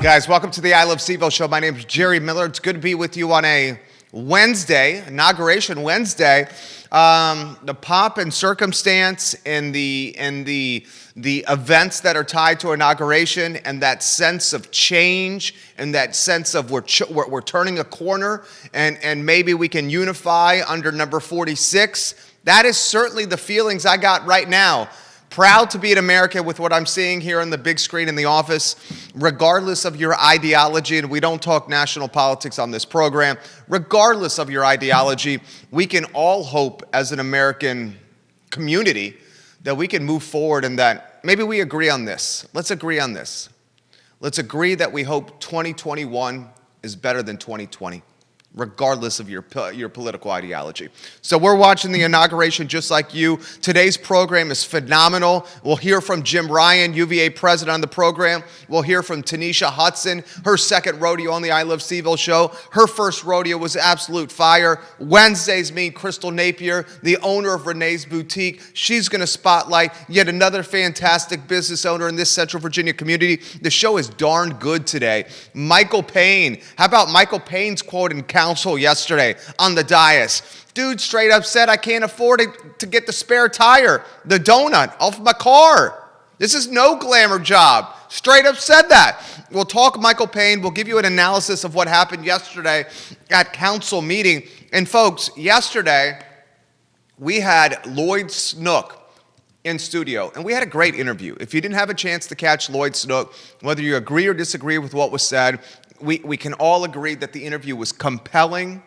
Guys, welcome to the I Love CVille Show. My name is Jerry Miller. It's good to be with you on a Wednesday, Inauguration Wednesday. The pomp and circumstance and the events that are tied to inauguration and that sense of change and that sense of we're turning a corner and maybe we can unify under number 46. That is certainly the feelings I got right now. Proud to be an American with what I'm seeing here on the big screen in the office, regardless of your ideology, and we don't talk national politics on this program, regardless of your ideology, we can all hope as an American community that we can move forward and that maybe we agree on this. Let's agree on this. Let's agree that we hope 2021 is better than 2020. Regardless of your political ideology. So we're watching the inauguration just like you. Today's program is phenomenal. We'll hear from Jim Ryan, UVA president on the program. We'll hear from Tanesha Hudson, her second rodeo on the I Love CVille show. Her first rodeo was absolute fire. Wednesdays meet Crystal Napier, the owner of Renee's Boutique. She's going to spotlight yet another fantastic business owner in this Central Virginia community. The show is darn good today. Michael Payne. How about Michael Payne's quote in council yesterday on the dais? Dude straight up said, I can't afford to get the spare tire, the donut, off my car. This is no glamour job. Straight up said that. We'll talk Michael Payne. We'll give you an analysis of what happened yesterday at council meeting. And folks, yesterday we had Lloyd Snook in studio, and we had a great interview. If you didn't have a chance to catch Lloyd Snook, whether you agree or disagree with what was said, we can all agree that the interview was compelling,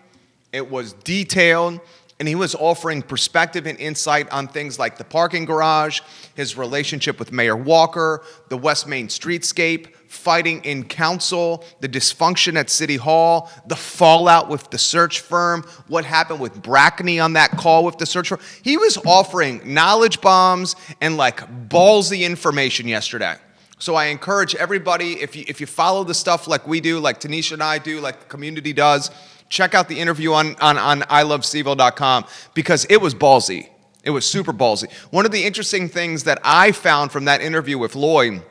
it was detailed, and he was offering perspective and insight on things like the parking garage, his relationship with Mayor Walker, the West Main streetscape, fighting in council, the dysfunction at City Hall, the fallout with the search firm, what happened with Brackney on that call with the search firm. He was offering knowledge bombs and like ballsy information yesterday. So I encourage everybody, if you follow the stuff like we do, like Tanesha and I do, like the community does, check out the interview on ilovecville.com because it was ballsy. It was super ballsy. One of the interesting things that I found from that interview with Lloyd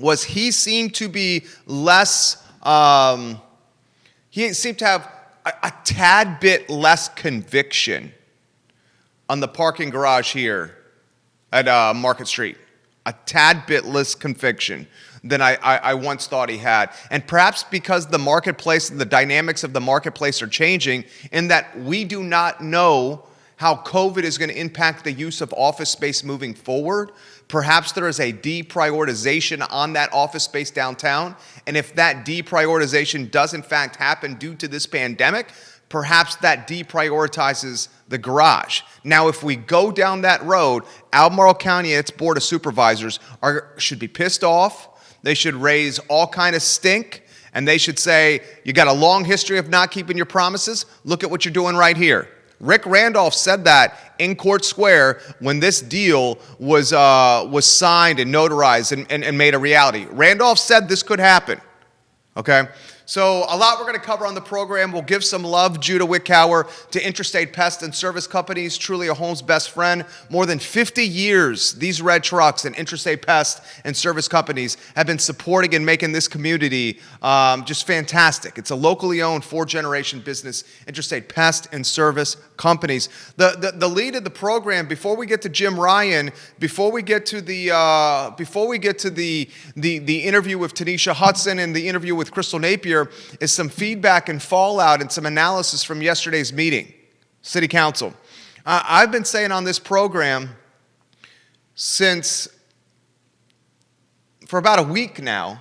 was he seemed to be less, he seemed to have a tad bit less conviction on the parking garage here at Market Street. A tad bit less conviction than I once thought he had. And perhaps because the marketplace and the dynamics of the marketplace are changing in that we do not know how COVID is going to impact the use of office space moving forward. Perhaps there is a deprioritization on that office space downtown. And if that deprioritization does in fact happen due to this pandemic, perhaps that deprioritizes the garage. Now, if we go down that road, Albemarle County and its Board of Supervisors should be pissed off. They should raise all kind of stink, and they should say, you got a long history of not keeping your promises. Look at what you're doing right here. Rick Randolph said that in Court Square when this deal was signed and notarized and made a reality. Randolph said this could happen, okay? So a lot we're going to cover on the program. We'll give some love, Judah Wickower, to Intrastate Pest and Service Companies, truly a home's best friend. More than 50 years, these red trucks and Intrastate Pest and Service Companies have been supporting and making this community just fantastic. It's a locally owned four-generation business, Intrastate Pest and Service Companies. The lead of the program, before we get to Jim Ryan, before we get to the interview with Tanesha Hudson and the interview with Crystal Napier, is some feedback and fallout and some analysis from yesterday's meeting, City Council. I've been saying on this program for about a week now,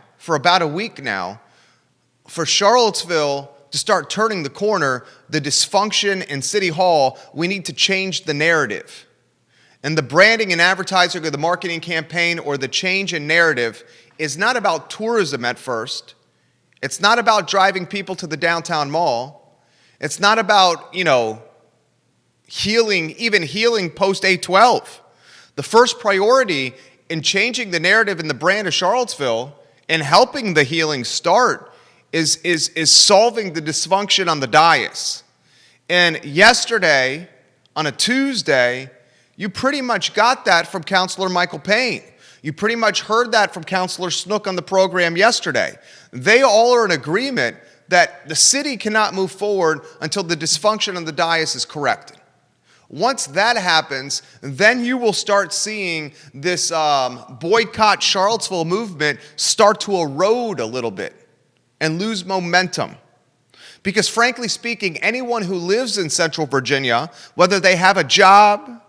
for Charlottesville to start turning the corner, the dysfunction in City Hall, we need to change the narrative. And the branding and advertising or the marketing campaign or the change in narrative is not about tourism at first. It's not about driving people to the downtown mall. It's not about, healing post 8/12. The first priority in changing the narrative in the brand of Charlottesville and helping the healing start is solving the dysfunction on the dais. And yesterday, on a Tuesday, you pretty much got that from Councilor Michael Payne. You pretty much heard that from Counselor Snook on the program yesterday. They all are in agreement that the city cannot move forward until the dysfunction of the dais is corrected. Once that happens, then you will start seeing this boycott Charlottesville movement start to erode a little bit and lose momentum. Because frankly speaking, anyone who lives in Central Virginia, whether they have a job,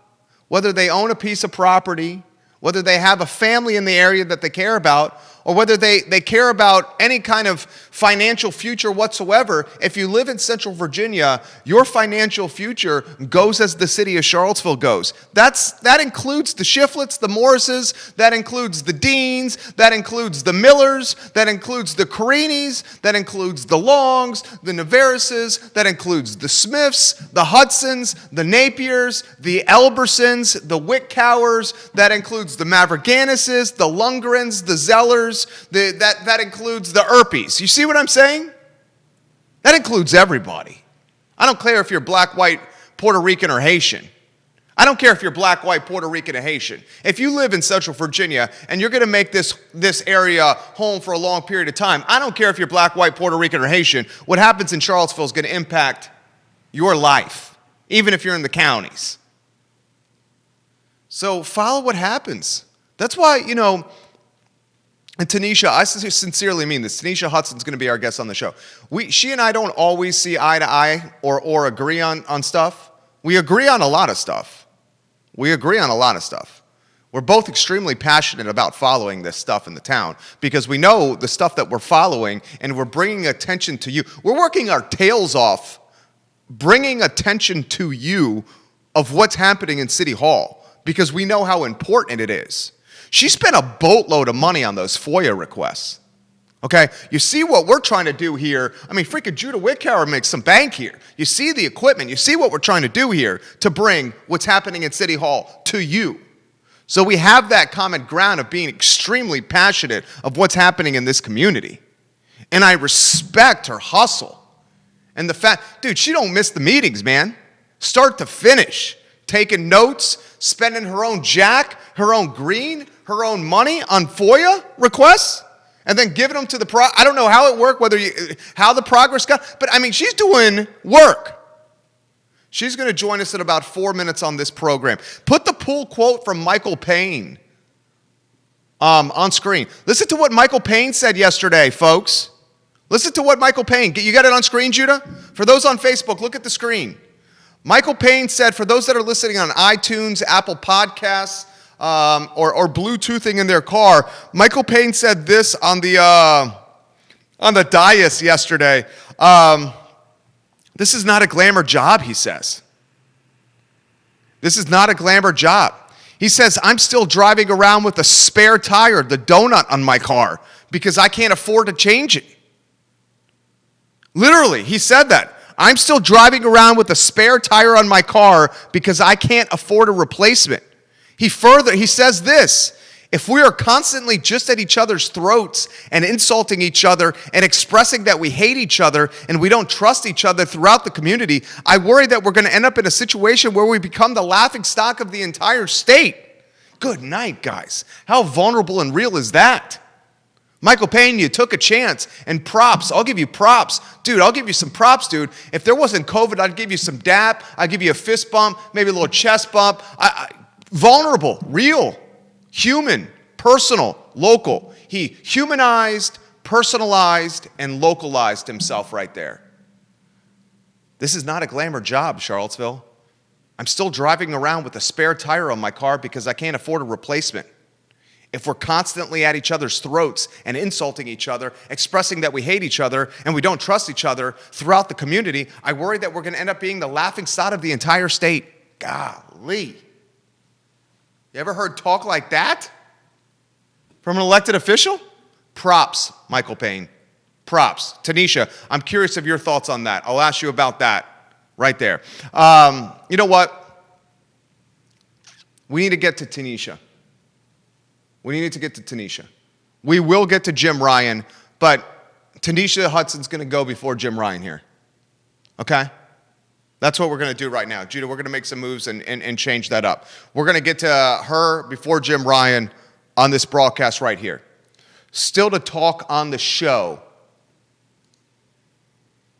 whether they own a piece of property, whether they have a family in the area that they care about, or whether they care about any kind of financial future whatsoever, if you live in Central Virginia, your financial future goes as the city of Charlottesville goes. That includes the Shiflets, the Morrises, that includes the Deans, that includes the Millers, that includes the Carinis, that includes the Longs, the Navarises, that includes the Smiths, the Hudsons, the Napiers, the Elbersons, the Wickhowers, that includes the Mavroganises, the Lundgrens, the Zellers, that includes the Earpies. You see what I'm saying? That includes everybody. I don't care if you're black, white, Puerto Rican, or Haitian. I don't care if you're black, white, Puerto Rican, or Haitian. If you live in Central Virginia and you're going to make this area home for a long period of time, I don't care if you're black, white, Puerto Rican, or Haitian. What happens in Charlottesville is going to impact your life, even if you're in the counties. So follow what happens. That's why, and Tanesha, I sincerely mean this. Tanesha Hudson's going to be our guest on the show. She and I don't always see eye to eye or agree on stuff. We agree on a lot of stuff. We're both extremely passionate about following this stuff in the town because we know the stuff that we're following and we're bringing attention to you. We're working our tails off, bringing attention to you of what's happening in City Hall because we know how important it is. She spent a boatload of money on those FOIA requests. Okay? You see what we're trying to do here. I mean, freaking Judah Wickhauer makes some bank here. You see the equipment. You see what we're trying to do here to bring what's happening in City Hall to you. So we have that common ground of being extremely passionate of what's happening in this community. And I respect her hustle. And the fact, dude, she don't miss the meetings, man. Start to finish. Taking notes, spending her own jack, her own green, her own money on FOIA requests, and then giving them to the I don't know how it worked, how the progress got, but I mean, she's doing work. She's going to join us in about 4 minutes on this program. Put the pull quote from Michael Payne on screen. Listen to what Michael Payne said yesterday, folks. Listen to what Michael Payne, you got it on screen, Judah? For those on Facebook, look at the screen. Michael Payne said, for those that are listening on iTunes, Apple Podcasts, or Bluetoothing in their car, Michael Payne said this on the dais yesterday. This is not a glamour job, he says. This is not a glamour job. He says, I'm still driving around with a spare tire, the donut on my car, because I can't afford to change it. Literally, he said that. I'm still driving around with a spare tire on my car because I can't afford a replacement. He says this, if we are constantly just at each other's throats and insulting each other and expressing that we hate each other and we don't trust each other throughout the community, I worry that we're going to end up in a situation where we become the laughingstock of the entire state. Good night, guys. How vulnerable and real is that? Michael Payne, you took a chance, and props. I'll give you props. Dude, I'll give you some props, dude. If there wasn't COVID, I'd give you some dap. I'd give you a fist bump, maybe a little chest bump. Vulnerable, real, human, personal, local. He humanized, personalized, and localized himself right there. This is not a glamour job, Charlottesville. I'm still driving around with a spare tire on my car because I can't afford a replacement. If we're constantly at each other's throats and insulting each other, expressing that we hate each other and we don't trust each other throughout the community, I worry that we're going to end up being the laughingstock of the entire state. Golly. You ever heard talk like that from an elected official? Props, Michael Payne. Props. Tanesha, I'm curious of your thoughts on that. I'll ask you about that right there. You know what? We need to get to Tanesha. We need to get to Tanesha. We will get to Jim Ryan, but Tanesha Hudson's going to go before Jim Ryan here. Okay? That's what we're going to do right now. Judah, we're going to make some moves and change that up. We're going to get to her before Jim Ryan on this broadcast right here. Still to talk on the show.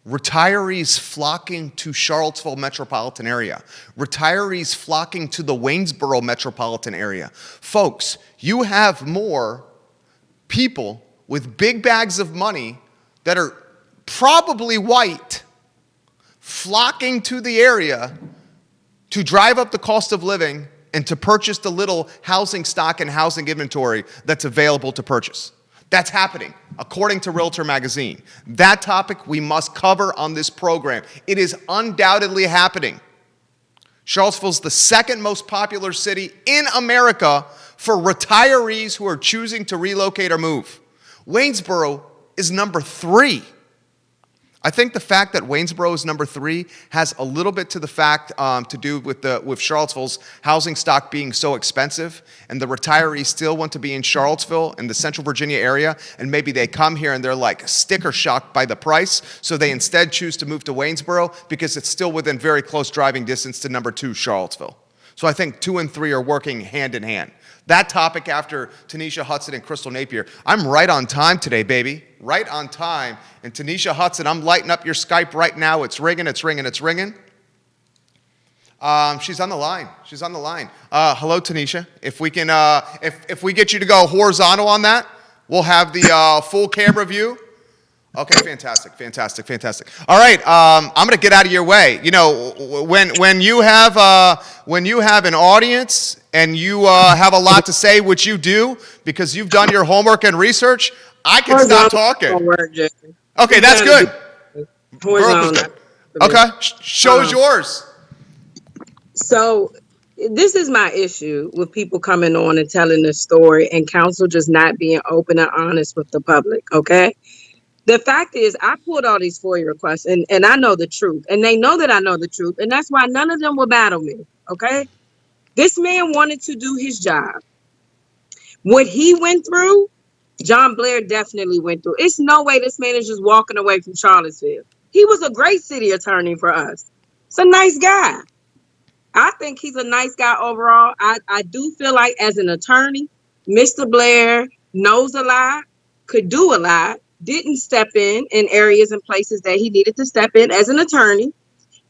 Retirees flocking to Charlottesville metropolitan area. Retirees flocking to the Waynesboro metropolitan area. Folks, you have more people with big bags of money that are probably white flocking to the area to drive up the cost of living and to purchase the little housing stock and housing inventory that's available to purchase. That's happening, according to Realtor Magazine. That topic we must cover on this program. It is undoubtedly happening. Charlottesville's the second most popular city in America for retirees who are choosing to relocate or move. Waynesboro is number 3. I think the fact that Waynesboro is number 3 has a little bit to the fact to do with Charlottesville's housing stock being so expensive, and the retirees still want to be in Charlottesville in the Central Virginia area, and maybe they come here and they're like sticker shocked by the price, so they instead choose to move to Waynesboro because it's still within very close driving distance to number 2, Charlottesville. So I think 2 and 3 are working hand in hand. That topic after Tanesha Hudson and Crystal Napier. I'm right on time today, baby. Right on time. And Tanesha Hudson, I'm lighting up your Skype right now. It's ringing, it's ringing, it's ringing. She's on the line. She's on the line. Hello, Tanesha. If we can, if we get you to go horizontal on that, we'll have the full camera view. Okay, fantastic, fantastic, fantastic. All right, I'm gonna get out of your way. You know, when you have an audience and you have a lot to say, which you do because you've done your homework and research, I can stop talking. Okay, that's good. Okay, show is yours. So this is my issue with people coming on and telling this story and council just not being open and honest with the public, okay? The fact is, I pulled all these FOIA requests, and I know the truth. And they know that I know the truth, and that's why none of them will battle me, okay? This man wanted to do his job. What he went through, John Blair definitely went through. It's no way this man is just walking away from Charlottesville. He was a great city attorney for us. It's a nice guy. I think he's a nice guy overall. I do feel like as an attorney, Mr. Blair knows a lot, could do a lot, didn't step in areas and places that he needed to step in as an attorney,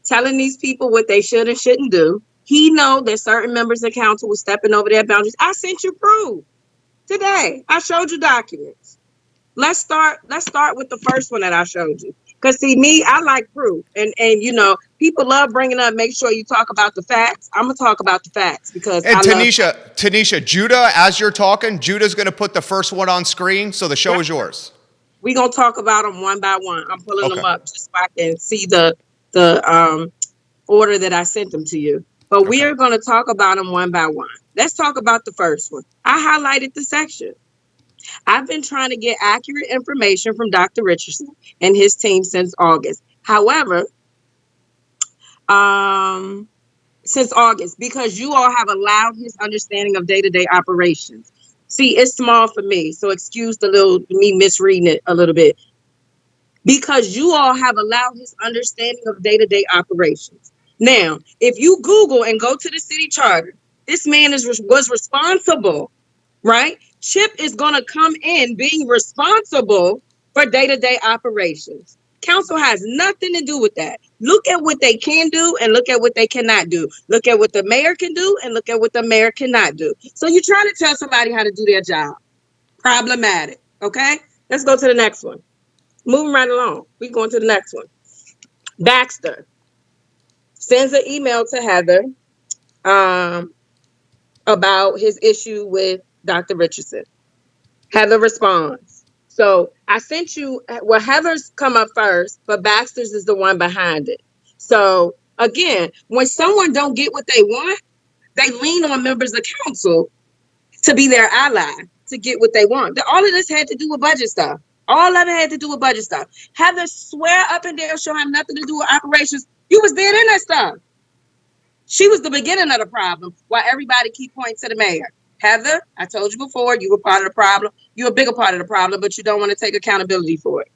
telling these people what they should and shouldn't do. He know that certain members of council were stepping over their boundaries. I sent you proof today. I showed you documents. Let's start with the first one that I showed you. Because see, me, I like proof. And you know, people love bringing up, make sure you talk about the facts. I'm going to talk about the facts because and Tanesha, Judah, as you're talking, Judah's going to put the first one on screen. So the show is yours. We're going to talk about them one by one. I'm pulling them up just so I can see the order that I sent them to you. But we are going to talk about them one by one. Let's talk about the first one. I highlighted the section. I've been trying to get accurate information from Dr. Richardson and his team since August. However, since August, because you all have allowed his understanding of day-to-day operations. See, it's small for me, so excuse me misreading it a little bit. Because you all have allowed his understanding of day-to-day operations. Now, if you Google and go to the city charter, this man was responsible, right? Chip is going to come in being responsible for day-to-day operations. Council has nothing to do with that. Look at what they can do and look at what they cannot do. Look at what the mayor can do and look at what the mayor cannot do. So you're trying to tell somebody how to do their job. Problematic. Okay? Let's go to the next one. Moving right along. We're going to the next one. Baxter sends an email to Heather about his issue with Dr. Richardson. Heather responds. So I sent you, well, Heather's come up first, but Baxter's is the one behind it. So again, when someone don't get what they want, they lean on members of council to be their ally to get what they want. All of this had to do with budget stuff. All of it had to do with budget stuff. Heather swear up and down, show have nothing to do with operations. You was dead in that stuff. She was the beginning of the problem while everybody keep pointing to the mayor. Heather, I told you before, you were part of the problem. You're a bigger part of the problem, but you don't want to take accountability for it.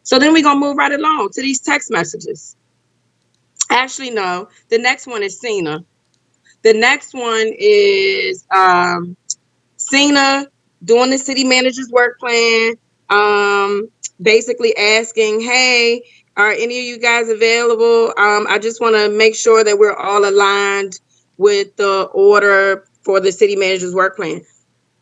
So then we're going to move right along to these text messages. Actually, no. The next one is Cena. The next one is Cena doing the city manager's work plan, basically asking, hey, are any of you guys available? I just want to make sure that we're all aligned with the order for the city manager's work plan.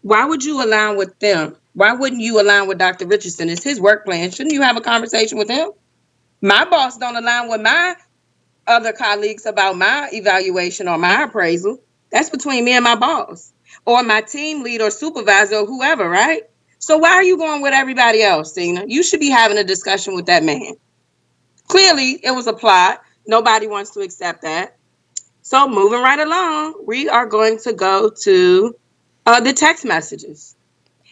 Why would you align with them? Why wouldn't you align with Dr. Richardson? It's his work plan. Shouldn't you have a conversation with him? My boss don't align with my other colleagues about my evaluation or my appraisal. That's between me and my boss or my team lead or supervisor or whoever, right? So why are you going with everybody else, Tina? You should be having a discussion with that man. Clearly, it was a plot. Nobody wants to accept that. So moving right along, we are going to go to the text messages.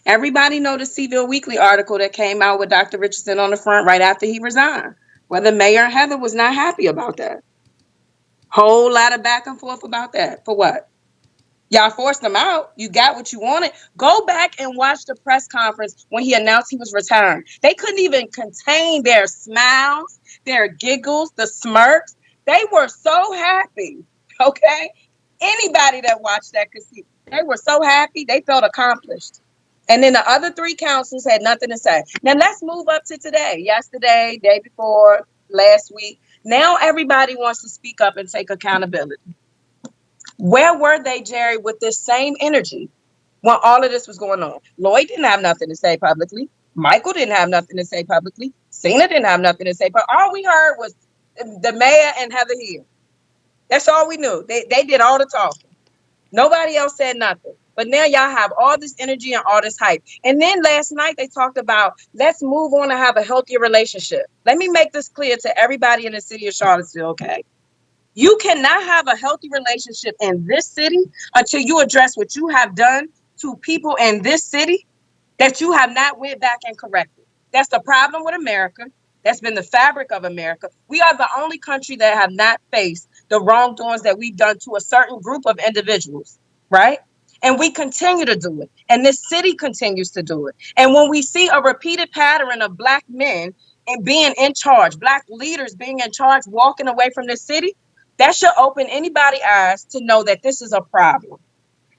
Everybody know the CVille Weekly article that came out with Dr. Richardson on the front right after he resigned. Well, the mayor Heather was not happy about that. Whole lot of back and forth about that. For what? Y'all forced him out. You got what you wanted. Go back and watch the press conference when he announced he was retiring. They couldn't even contain their smiles, their giggles, the smirks. They were so happy. Okay? Anybody that watched that could see. They were so happy. They felt accomplished. And then the other three councils had nothing to say. Now let's move up to today. Yesterday, day before, last week. Now everybody wants to speak up and take accountability. Where were they, Jerry, with this same energy when all of this was going on? Lloyd didn't have nothing to say publicly. Michael didn't have nothing to say publicly. Cena didn't have nothing to say. But all we heard was the mayor and Heather Hill. That's all we knew. They did all the talking. Nobody else said nothing. But now y'all have all this energy and all this hype. And then last night they talked about, let's move on and have a healthier relationship. Let me make this clear to everybody in the city of Charlottesville, okay? You cannot have a healthy relationship in this city until you address what you have done to people in this city that you have not went back and corrected. That's the problem with America. That's been the fabric of America. We are the only country that have not faced the wrongdoings that we've done to a certain group of individuals, right? And we continue to do it. And this city continues to do it. And when we see a repeated pattern of Black men and being in charge, Black leaders being in charge, walking away from this city, that should open anybody's eyes to know that this is a problem.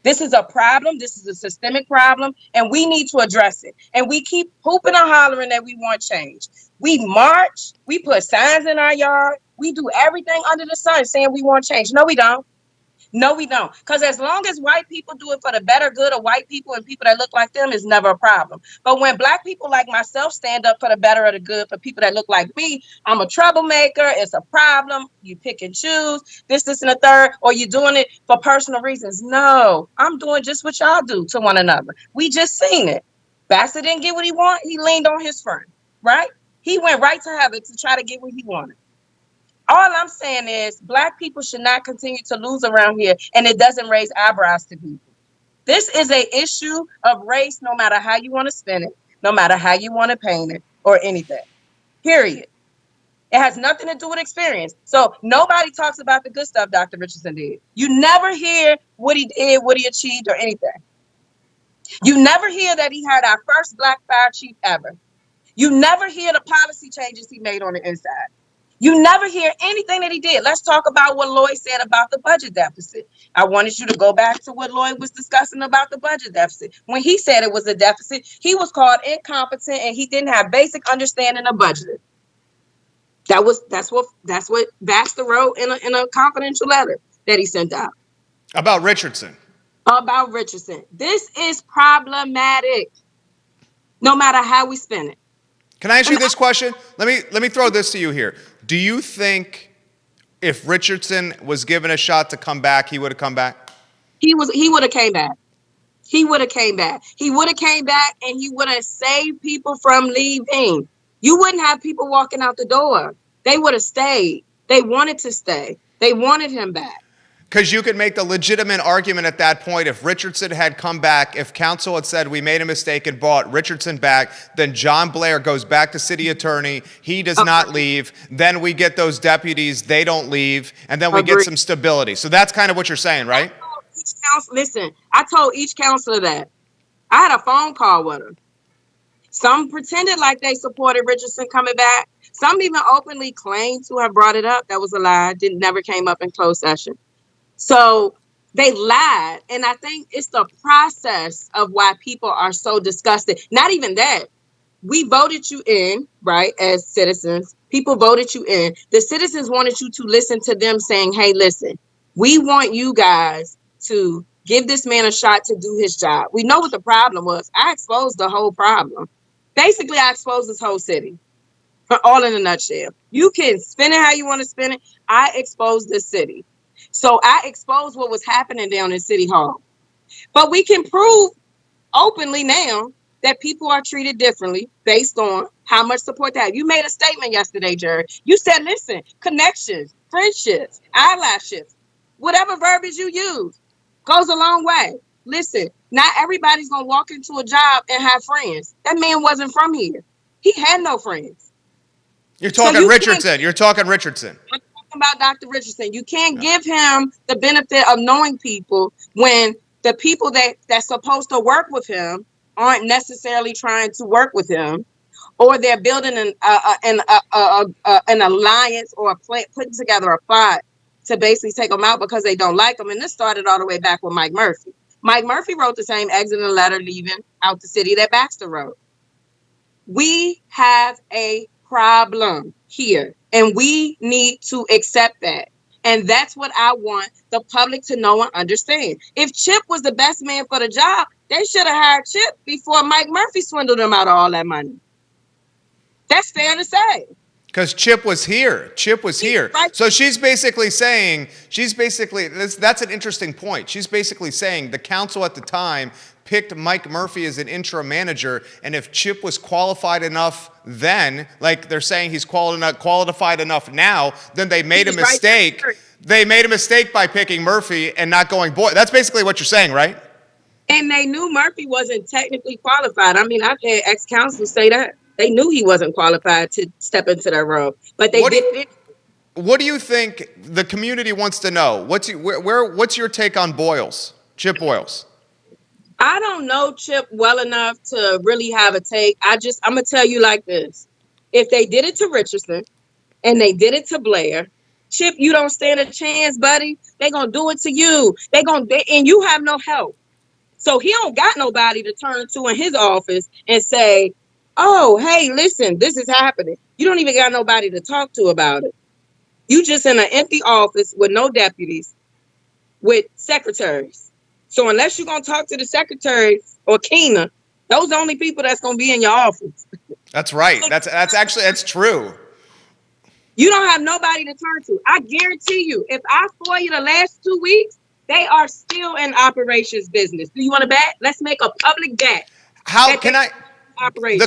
This is a problem. This is a systemic problem, and we need to address it. And we keep hooping and hollering that we want change. We march. We put signs in our yard. We do everything under the sun saying we want change. No, we don't. No, we don't. Because as long as white people do it for the better good of white people and people that look like them, it's never a problem. But when Black people like myself stand up for the better of the good for people that look like me, I'm a troublemaker. It's a problem. You pick and choose this, and the third, or you're doing it for personal reasons. No, I'm doing just what y'all do to one another. We just seen it. Baxter didn't get what he wanted. He leaned on his friend, right? He went right to heaven to try to get what he wanted. All I'm saying is Black people should not continue to lose around here, and it doesn't raise eyebrows to people. This is an issue of race, no matter how you want to spin it, no matter how you want to paint it, or anything. Period. It has nothing to do with experience. So nobody talks about the good stuff Dr. Richardson did. You never hear what he did, what he achieved, or anything. You never hear that he had our first Black fire chief ever. You never hear the policy changes he made on the inside. You never hear anything that he did. Let's talk about what Lloyd said about the budget deficit. I wanted you to go back to what Lloyd was discussing about the budget deficit. When he said it was a deficit, he was called incompetent and he didn't have basic understanding of budgeting. That's what Baxter wrote in a confidential letter that he sent out. About Richardson. About Richardson. This is problematic, no matter how we spin it. Can I ask you this question? Let me throw this to you here. Do you think if Richardson was given a shot to come back, he would have come back? He would have came back. He would have came back. He would have came back and he would have saved people from leaving. You wouldn't have people walking out the door. They would have stayed. They wanted to stay. They wanted him back. Because you could make the legitimate argument at that point, if Richardson had come back, if council had said we made a mistake and brought Richardson back, then John Blair goes back to city attorney. He does not leave. Then we get those deputies. They don't leave. And then we get some stability. So that's kind of what you're saying, right? Listen, I told each counselor that. I had a phone call with her. Some pretended like they supported Richardson coming back. Some even openly claimed to have brought it up. That was a lie. Never came up in closed session. So They lied. And I think it's the process of why people are so disgusted. Not even that. We voted you in, right, as citizens. People voted you in. The citizens wanted you to listen to them saying, hey, listen, we want you guys to give this man a shot to do his job. We know what the problem was. I exposed the whole problem. Basically, I exposed this whole city, all in a nutshell. You can spin it how you want to spin it. I exposed this city. So I exposed what was happening down in City Hall. But we can prove openly now that people are treated differently based on how much support they have. You made a statement yesterday, Jerry. You said, listen, connections, friendships, allyship, whatever verbiage you use goes a long way. Listen, not everybody's going to walk into a job and have friends. That man wasn't from here. He had no friends. You're talking Richardson. You're talking Richardson. I'm talking about Dr. Richardson. You can't give him the benefit of knowing people when the people that's supposed to work with him aren't necessarily trying to work with him, or they're building an alliance or putting together a plot to basically take them out because they don't like them. And this started all the way back with Mike Murphy. Mike Murphy wrote the same exiting letter leaving out the city that Baxter wrote. We have a problem here, and we need to accept that. And that's what I want the public to know and understand. If Chip was the best man for the job, they should have hired Chip before Mike Murphy swindled them out of all that money. That's fair to say. Because Chip was here. Chip was here. Right. So she's basically saying, that's an interesting point. She's basically saying the council at the time picked Mike Murphy as an interim manager, and if Chip was qualified enough then, like they're saying he's qualified enough now, then they made a mistake. Right. They made a mistake by picking Murphy and not going Boyd. That's basically what you're saying, right? And they knew Murphy wasn't technically qualified. I mean, I've had ex-counsels say that. They knew he wasn't qualified to step into that role, but they did. What do you think the community wants to know? What's your take on Boyles, Chip Boyles? I don't know Chip well enough to really have a take. I'm gonna tell you like this: if they did it to Richardson and they did it to Blair, Chip, you don't stand a chance, buddy. They're gonna do it to you. And you have no help. So he don't got nobody to turn to in his office and say, oh, hey, listen, this is happening. You don't even got nobody to talk to about it. You just in an empty office with no deputies, with secretaries. So unless you're going to talk to the secretary or Keena, those are the only people that's going to be in your office. That's right. That's true. You don't have nobody to turn to. I guarantee you, if I FOIA you the last 2 weeks, they are still in operations business. Do you want to bet? Let's make a public bet. How can I? Operation.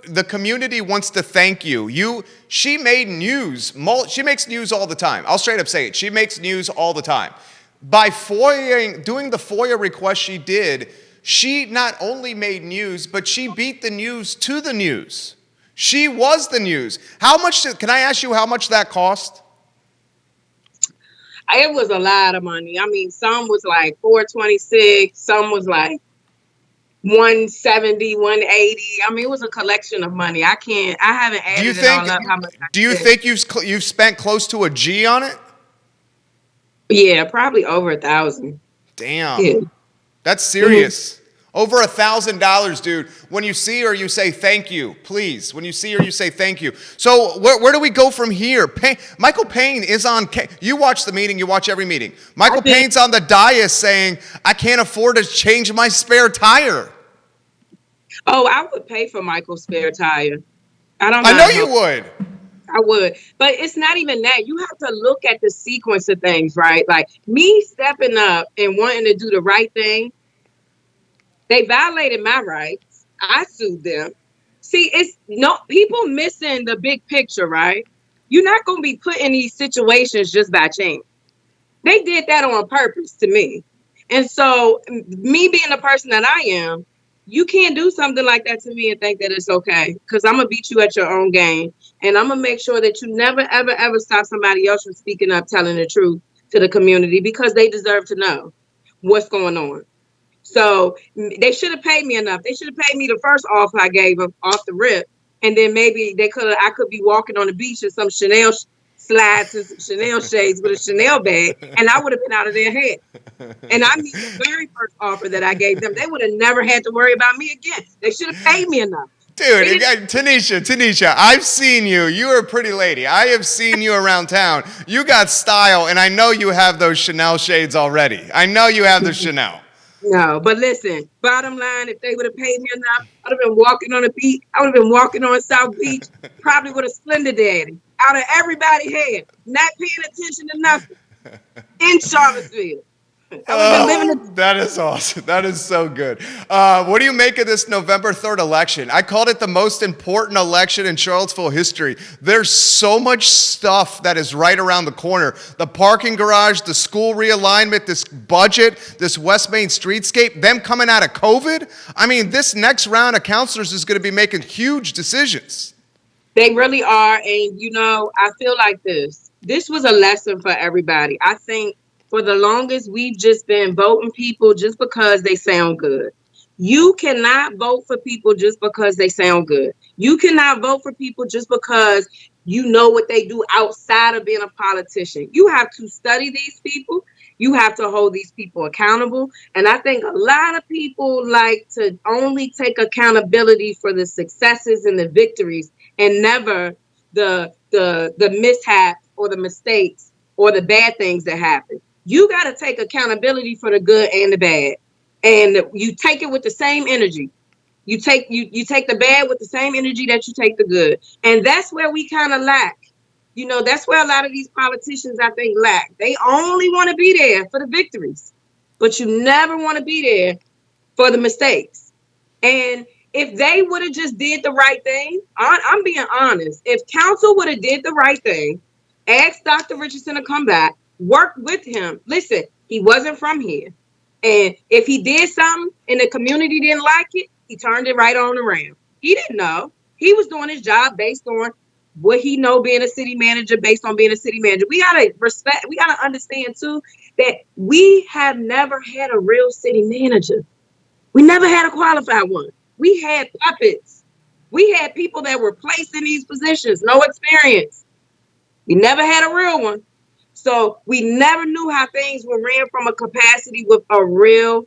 The community wants to thank you. She made news. She makes news all the time. I'll straight up say it. She makes news all the time. By doing the FOIA request she did, she not only made news, but she beat the news to the news. She was the news. Can I ask you how much that cost? It was a lot of money. I mean, some was like $426, some was like $170, $180. I mean, it was a collection of money. I haven't added it all up. How much? Do you think you've spent close to a G on it? Yeah, probably over $1,000. Damn, yeah. That's serious. Mm-hmm. Over $1,000, dude. When you see her, you say thank you, please. When you see her, you say thank you. So where do we go from here? Michael Payne is on. You watch the meeting. You watch every meeting. Michael Payne's on the dais saying, "I can't afford to change my spare tire." Oh, I would pay for Michael's spare tire. I know you would. I would. But it's not even that. You have to look at the sequence of things, right? Like me stepping up and wanting to do the right thing. They violated my rights. I sued them. See, it's people missing the big picture, right? You're not going to be put in these situations just by chance. They did that on purpose to me. And so me being the person that I am, you can't do something like that to me and think that it's okay, because I'm going to beat you at your own game. And I'm going to make sure that you never, ever, ever stop somebody else from speaking up, telling the truth to the community, because they deserve to know what's going on. So they should have paid me enough. They should have paid me the first offer I gave them off the rip. And then maybe I could be walking on the beach in some Chanel slides and some Chanel shades with a Chanel bag, and I would have been out of their head. And I mean, the very first offer that I gave them, they would have never had to worry about me again. They should have paid me enough. Dude, Tanesha, I've seen you. You are a pretty lady. I have seen you around town. You got style, and I know you have those Chanel shades already. I know you have the Chanel. No, but listen, bottom line, if they would have paid me enough, I'd have been walking on the beach. I would have been walking on South Beach, probably with a Splendor Daddy out of everybody's head, not paying attention to nothing in Charlottesville. That is awesome. That is so good. What do you make of this November 3rd election? I called it the most important election in Charlottesville history. There's so much stuff that is right around the corner. The parking garage, the school realignment, this budget, this West Main streetscape, them coming out of COVID. I mean, this next round of counselors is going to be making huge decisions. They really are. And, you know, I feel like this was a lesson for everybody. I think for the longest, we've just been voting people just because they sound good. You cannot vote for people just because they sound good. You cannot vote for people just because you know what they do outside of being a politician. You have to study these people. You have to hold these people accountable. And I think a lot of people like to only take accountability for the successes and the victories and never the mishaps or the mistakes or the bad things that happen. You got to take accountability for the good and the bad. And you take it with the same energy. You take the bad with the same energy that you take the good. And that's where we kind of lack. You know, that's where a lot of these politicians, I think, lack. They only want to be there for the victories, but you never want to be there for the mistakes. And if they would have just did the right thing, I'm being honest. If council would have did the right thing, asked Dr. Richardson to come back, work with him. Listen, he wasn't from here. And if he did something and the community didn't like it, he turned it right on around. He didn't know. He was doing his job based on what he know being a city manager, based on being a city manager. We got to understand too, that we have never had a real city manager. We never had a qualified one. We had puppets. We had people that were placed in these positions, no experience. We never had a real one. So we never knew how things were ran from a capacity with a real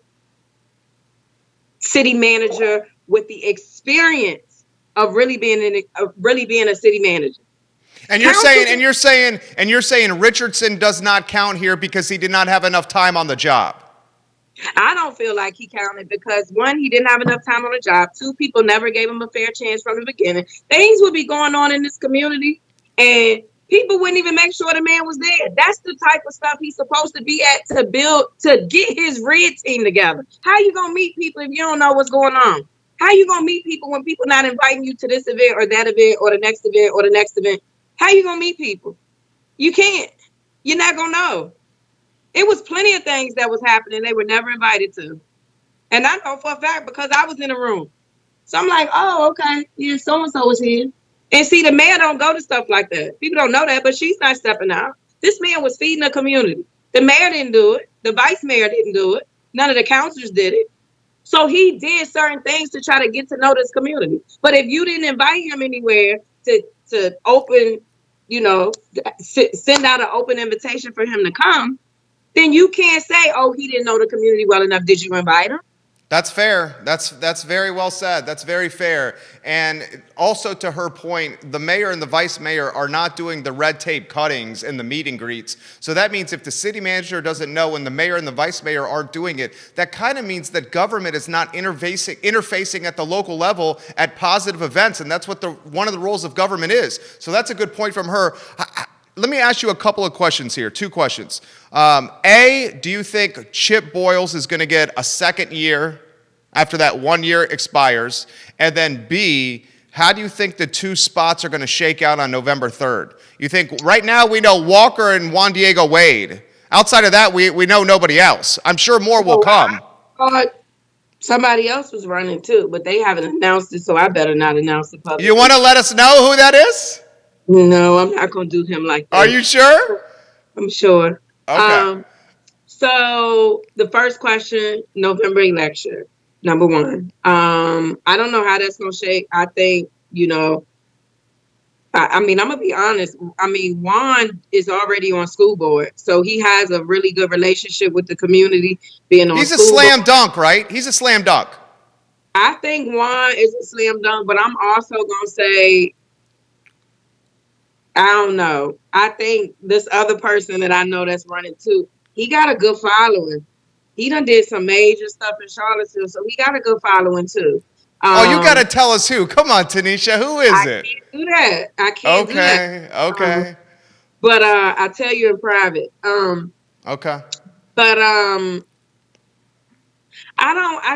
city manager with the experience of really being a city manager. And you're saying Richardson does not count here because he did not have enough time on the job. I don't feel like he counted because, one, he didn't have enough time on the job. Two, people never gave him a fair chance from the beginning. Things would be going on in this community, and people wouldn't even make sure the man was there. That's the type of stuff he's supposed to be at to get his red team together. How you gonna meet people if you don't know what's going on? How you gonna meet people when people not inviting you to this event or that event or the next event or the next event? How you gonna meet people? You can't. You're not gonna know. It was plenty of things that was happening they were never invited to. And I know for a fact because I was in the room. So I'm like, oh, okay. Yeah, so-and-so was here. And see, the mayor don't go to stuff like that. People don't know that, but she's not stepping out. This man was feeding the community. The mayor didn't do it. The vice mayor didn't do it. None of the councilors did it. So he did certain things to try to get to know this community. But if you didn't invite him anywhere to open, you know, send out an open invitation for him to come, then you can't say, oh, he didn't know the community well enough. Did you invite him? That's fair. That's very well said. That's very fair. And also to her point, the mayor and the vice mayor are not doing the red tape cuttings and the meet and greets. So that means if the city manager doesn't know and the mayor and the vice mayor aren't doing it, that kind of means that government is not interfacing at the local level at positive events. And that's what one of the roles of government is. So that's a good point from her. Let me ask you a couple of questions here, 2 questions. A, do you think Chip Boyles is going to get a second year after that 1 year expires? And then B, how do you think the 2 spots are going to shake out on November 3rd? You think right now we know Walker and Juan Diego Wade. Outside of that, we know nobody else. I'm sure more will come. I thought somebody else was running too, but they haven't announced it, so I better not announce it publicly. You want to let us know who that is? No, I'm not going to do him like that. Are you sure? I'm sure. Okay. So the first question, November election, number 1. I don't know how that's going to shake. I think, you know, I mean, I'm gonna be honest. I mean, Juan is already on school board, so he has a really good relationship with the community. Being on He's a school board, slam dunk, right? He's a slam dunk. I think Juan is a slam dunk. But I'm also gonna say, I don't know. I think this other person that I know that's running too, he got a good following. He done did some major stuff in Charlottesville, so he got a good following too. Oh, you got to tell us who. Come on, Tanesha. Who is I it? can't do that. I can't do that. Okay. Okay. But I'll tell you in private. Okay. But I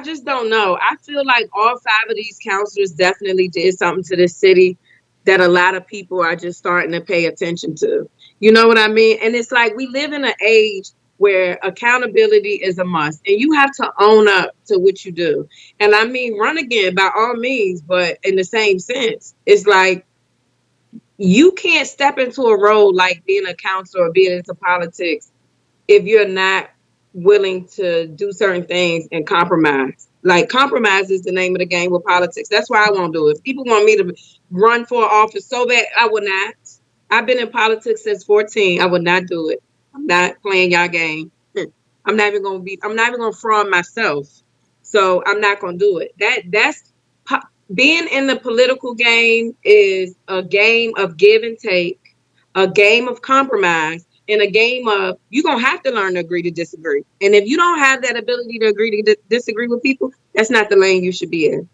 just don't know. I feel like all 5 of these counselors definitely did something to this city that a lot of people are just starting to pay attention to. You know what I mean? And it's like we live in an age where accountability is a must, and you have to own up to what you do. And I mean, run again by all means, but in the same sense, it's like you can't step into a role like being a counselor or being into politics if you're not willing to do certain things and compromise. Like, compromise is the name of the game with politics. That's why I won't do it. If people want me to run for office so bad, I would not. I've been in politics since 14. I would not do it. I'm not playing y'all game. I'm not even gonna fraud myself. So I'm not gonna do it. That's being in the political game is a game of give and take, a game of compromise, and a game of you're going to have to learn to agree to disagree. And if you don't have that ability to agree to disagree with people, that's not the lane you should be in.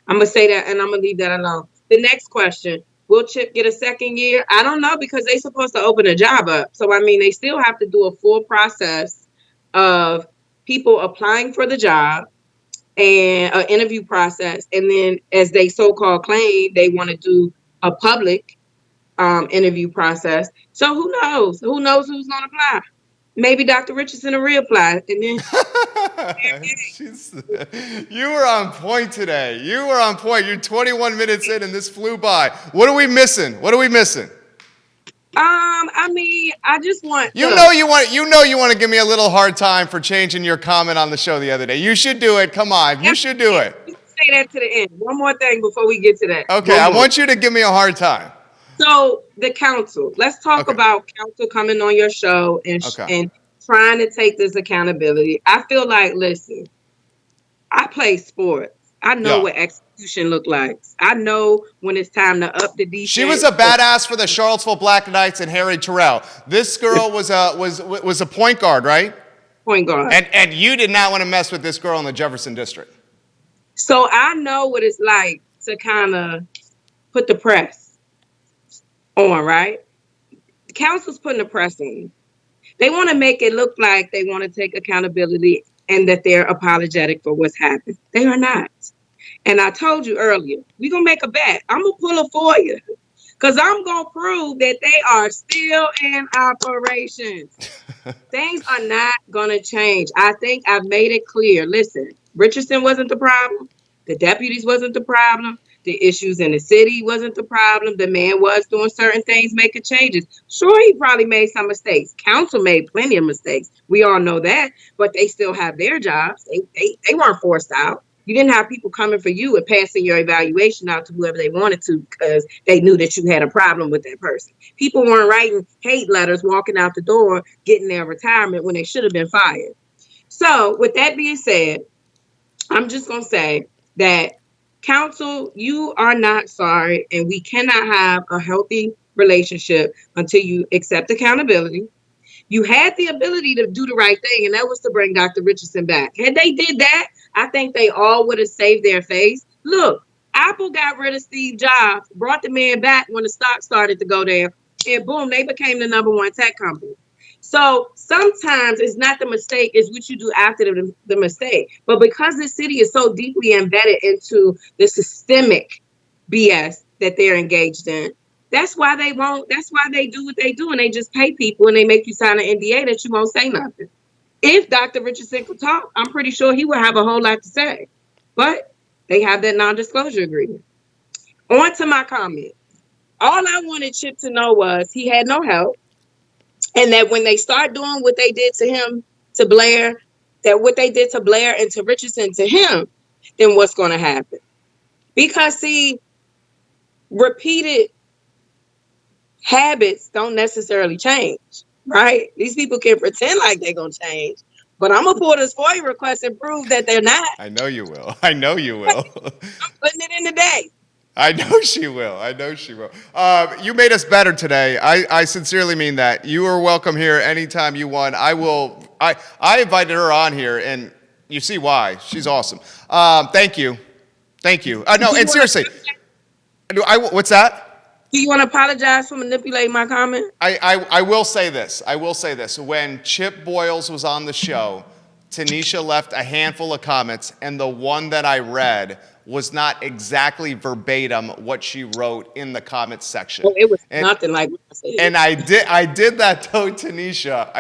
I'm going to say that, and I'm going to leave that alone. The next question, will Chip get a second year? I don't know, because they're supposed to open a job up. So, I mean, they still have to do a full process of people applying for the job and an interview process. And then, as they so-called claim, they want to do a public interview process. So who knows? Who knows who's going to apply? Maybe Dr. Richardson will reapply. And then You were on point today. You were on point. You're 21 minutes in and this flew by. What are we missing? What are we missing? I mean, I just want you know you want to give me a little hard time for changing your comment on the show the other day. You should do it. Come on. You should do it. Say that to the end. One more thing before we get to that. Okay, I want you to give me a hard time. So the council. Let's talk about council coming on your show and trying to take this accountability. I feel like, listen, I play sports. I know what execution look like. I know when it's time to up the defense. She was a badass for the Charlottesville Black Knights and Harry Terrell. This girl was a point guard, right? Point guard. And you did not want to mess with this girl in the Jefferson district. So I know what it's like to kind of put the press on, right? The council's putting the press on. They want to make it look like they want to take accountability and that they're apologetic for what's happened. They are not. And I told you earlier, we're going to make a bet. I'm going to pull it for you because I'm going to prove that they are still in operation. Things are not going to change. I think I've made it clear. Listen, Richardson wasn't the problem. The deputies wasn't the problem. The issues in the city wasn't the problem. The man was doing certain things, making changes. Sure, he probably made some mistakes. Council made plenty of mistakes. We all know that, but they still have their jobs. They weren't forced out. You didn't have people coming for you and passing your evaluation out to whoever they wanted to because they knew that you had a problem with that person. People weren't writing hate letters, walking out the door, getting their retirement when they should have been fired. So with that being said, I'm just going to say that council, you are not sorry, and we cannot have a healthy relationship until you accept accountability. You had the ability to do the right thing, and that was to bring Dr. Richardson back. Had they did that, I think they all would have saved their face. Look, Apple got rid of Steve Jobs, brought the man back when the stock started to go down, and boom, they became the #1 tech company. So sometimes it's not the mistake, it's what you do after the mistake. But because the city is so deeply embedded into the systemic BS that they're engaged in, that's why they do what they do, and they just pay people and they make you sign an NDA that you won't say nothing. If Dr. Richardson could talk, I'm pretty sure he would have a whole lot to say. But they have that non-disclosure agreement. On to my comment. All I wanted Chip to know was he had no help. And that when they start doing what they did to him, to Blair, that what they did to Blair and to Richardson to him, then what's going to happen? Because, see, repeated habits don't necessarily change, right? These people can pretend like they're going to change, but I'm going to pull this FOIA request and prove that they're not. I know you will. I know you will. I'm putting it in today. I know she will. I know she will. You made us better today. I sincerely mean that. You are welcome here anytime you want. I invited her on here, and you see why. She's awesome. Thank you. Thank you. No, and seriously. What's that? Do you want to apologize for manipulating my comment? I will say this. I will say this. When Chip Boyles was on the show, Tanesha left a handful of comments, and the one that I read was not exactly verbatim what she wrote in the comments section. Well, it was nothing like what I said. And I did that though, Tanesha.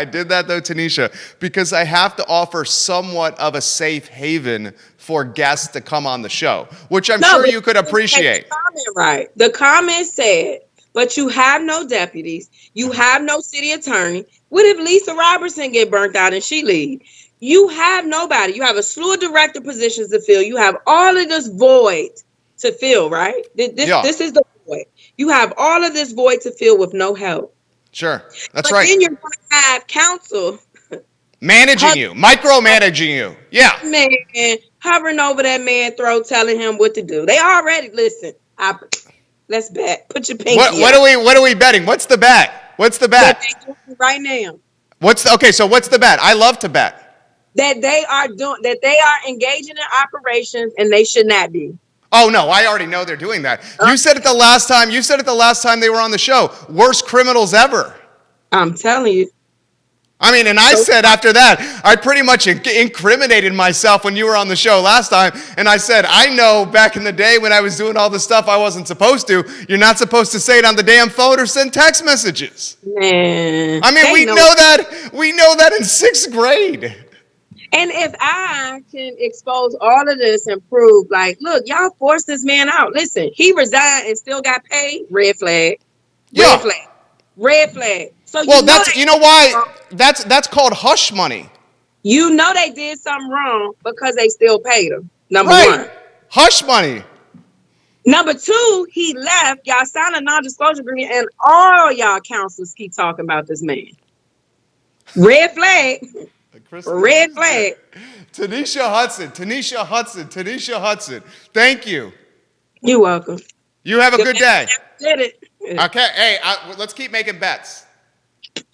Because I have to offer somewhat of a safe haven for guests to come on the show, which I'm sure you could appreciate. The comment said, but you have no deputies, you have no city attorney. What if Lisa Robertson get burnt out and she leave? You have nobody. You have a slew of director positions to fill. You have all of this void to fill, right? This is the void. You have all of this void to fill with no help. Sure, that's but right. Then you're going to have council managing you, micromanaging you. Yeah. Man, hovering over that man's throat, telling him what to do. They already listen. Let's bet. Put your pinky. What are we betting? What's the bet? Right now. So what's the bet? I love to bet. That they are engaging in operations and they should not be. Oh no, I already know they're doing that. You said it the last time they were on the show. Worst criminals ever. I'm telling you. I mean, and I said after that, I pretty much incriminated myself when you were on the show last time. And I said, I know back in the day when I was doing all the stuff I wasn't supposed to, you're not supposed to say it on the damn phone or send text messages. Man. I mean, we know that in 6th grade. And if I can expose all of this and prove, like, look, y'all forced this man out. Listen, he resigned and still got paid. Red flag. Red flag. So you know why? That's called hush money. You know they did something wrong because they still paid him. Number one. Hush money. Number two, he left. Y'all signed a non-disclosure agreement, and all y'all counselors keep talking about this man. Red flag. Red flag. Tanesha Hudson. Thank you. You're welcome. You have a good day. Did it. Okay. Hey, let's keep making bets.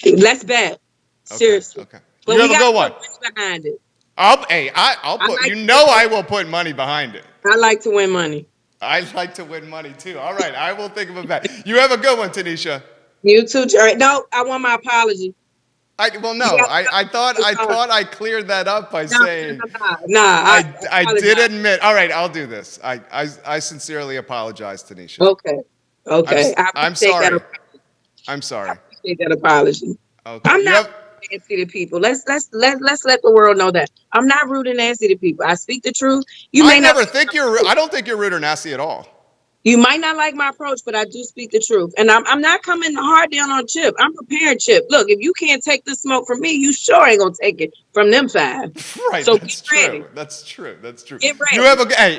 Let's bet. Seriously. Okay. But you have a good one. Behind it. I'll put. I will put money behind it. I like to win money. I like to win money too. All right. I will think of a bet. You have a good one, Tanesha. You too, Jerry. No, I want my apology. I thought I cleared that up by saying I did admit. All right, I'll do this. I sincerely apologize, Tanesha. Okay. I'm sorry. I'm sorry. I appreciate that apology. Okay. I'm not nasty to people. Let's let the world know that I'm not rude and nasty to people. I speak the truth. I don't think you're rude or nasty at all. You might not like my approach, but I do speak the truth. And I'm not coming hard down on Chip. I'm preparing Chip. Look, if you can't take the smoke from me, you sure ain't going to take it from them 5. Right. So that's get ready. True. That's true. Get ready.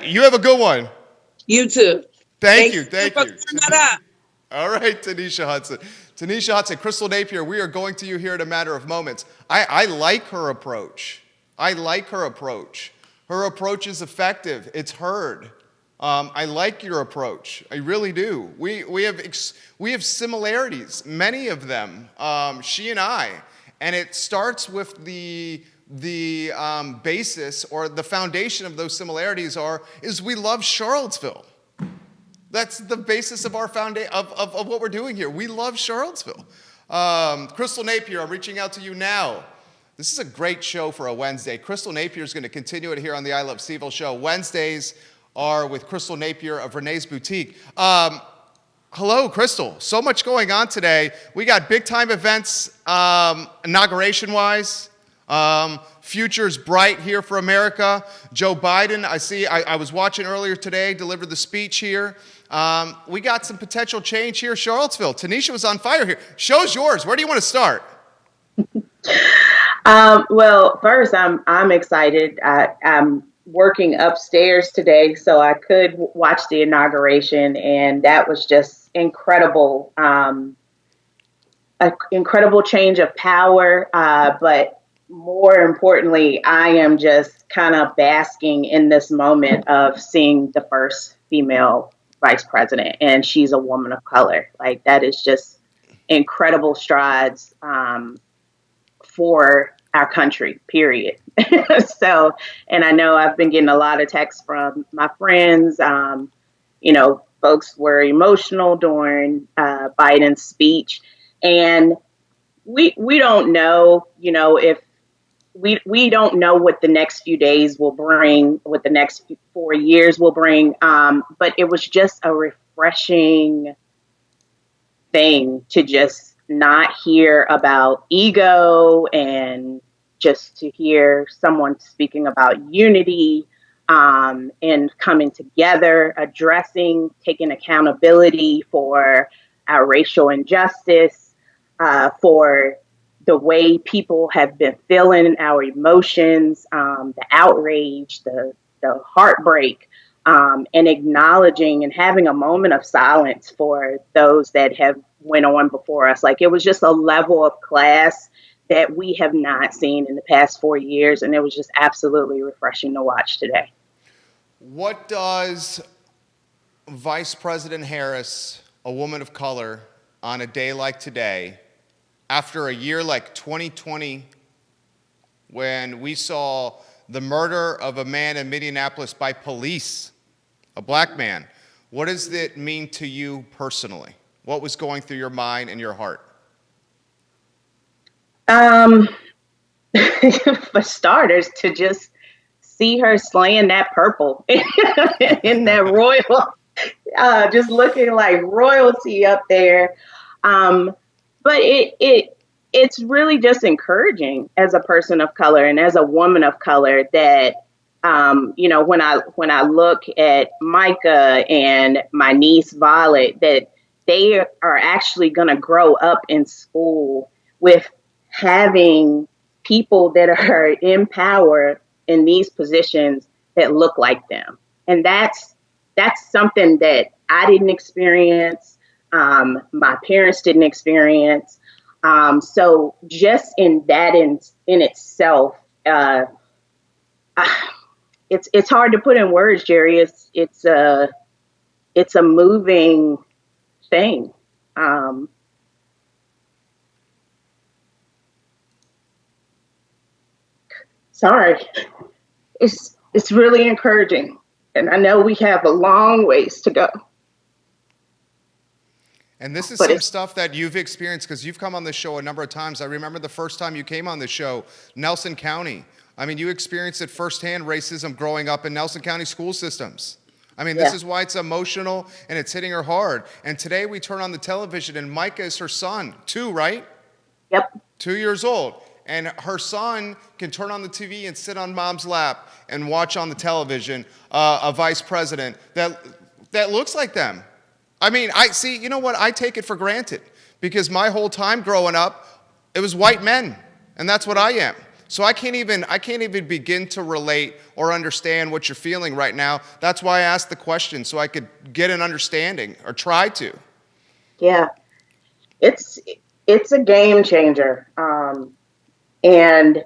You have a good one. You too. Thank you. All right, Tanesha Hudson. Crystal Napier, we are going to you here in a matter of moments. I like her approach. Her approach is effective. It's heard. I like your approach. I really do. We have similarities, many of them. She and I, and it starts with the basis or the foundation of those similarities is we love Charlottesville. That's the basis of our foundation of what we're doing here. We love Charlottesville. Crystal Napier, I'm reaching out to you now. This is a great show for a Wednesday. Crystal Napier is going to continue it here on the I Love CVille Show. Wednesdays are with Crystal Napier of Renee's Boutique. Hello, Crystal. So much going on today. We got big-time events inauguration-wise. Future's bright here for America. Joe Biden, I was watching earlier today, delivered the speech here. We got some potential change here in Charlottesville. Tanesha was on fire here. Show's yours. Where do you want to start? Well, first, I'm excited. I'm working upstairs today, so I could watch the inauguration, and that was just incredible. an incredible change of power, but more importantly, I am just kind of basking in this moment of seeing the first female vice president, and she's a woman of color. Like, that is just incredible strides for our country, period. So, and I know I've been getting a lot of texts from my friends. Folks were emotional during Biden's speech, and we don't know, if we don't know what the next few days will bring, what the next 4 years will bring. But it was just a refreshing thing to just not hear about ego, and just to hear someone speaking about unity, and coming together, addressing, taking accountability for our racial injustice, for the way people have been feeling, our emotions, the outrage, the heartbreak, and acknowledging and having a moment of silence for those that have went on before us. Like, it was just a level of class that we have not seen in the past 4 years. And it was just absolutely refreshing to watch today. What does Vice President Harris, a woman of color, on a day like today, after a year like 2020, when we saw the murder of a man in Minneapolis by police, a black man, what does it mean to you personally? What was going through your mind and your heart? For starters, to just see her slaying that purple in that royal, just looking like royalty up there. But it's really just encouraging as a person of color and as a woman of color that, when I look at Micah and my niece Violet, that they are actually going to grow up in school with having people that are in power in these positions that look like them. And that's something that I didn't experience. My parents didn't experience. So just in that in itself, it's hard to put in words, Jerry. It's a moving thing. Sorry, it's really encouraging, and I know we have a long ways to go. And this is some stuff that you've experienced because you've come on the show a number of times. I remember the first time you came on the show, Nelson County. I mean, you experienced it firsthand, racism growing up in Nelson County school systems. I mean, this is why it's emotional and it's hitting her hard. And today we turn on the television and Micah is her son, 2, right? Yep. 2 years old. And her son can turn on the TV and sit on mom's lap and watch on the television a vice president that looks like them. I mean, you know what? I take it for granted because my whole time growing up, it was white men, and that's what I am. So I can't even begin to relate or understand what you're feeling right now. That's why I asked the question, so I could get an understanding or try to. Yeah, it's a game changer. And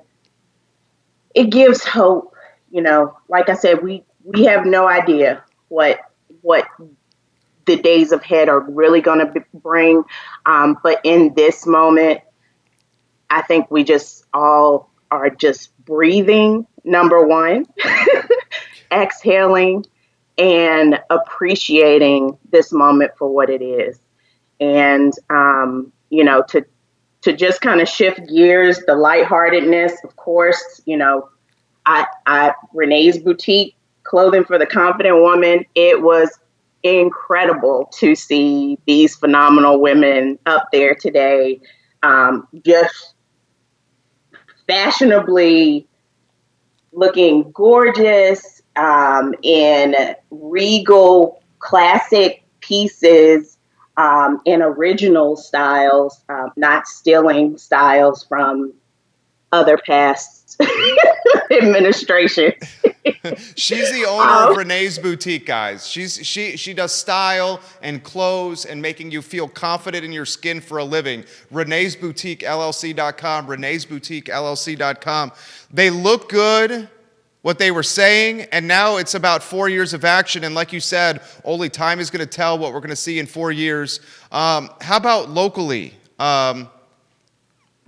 it gives hope, like I said, we have no idea what the days ahead are really going to bring. But in this moment, I think we just all are just breathing, number one, exhaling and appreciating this moment for what it is. And, to just kind of shift gears, the lightheartedness, of course, Renee's boutique, Clothing for the Confident Woman, it was incredible to see these phenomenal women up there today, just fashionably looking gorgeous, in regal classic pieces, in original styles, not stealing styles from other past administrations. She's the owner of Renee's Boutique, guys. She does style and clothes and making you feel confident in your skin for a living. Renee's Boutique LLC.com, Renee's Boutique LLC.com. They look good, what they were saying, and now it's about 4 years of action. And like you said, only time is going to tell what we're going to see in 4 years. How about locally?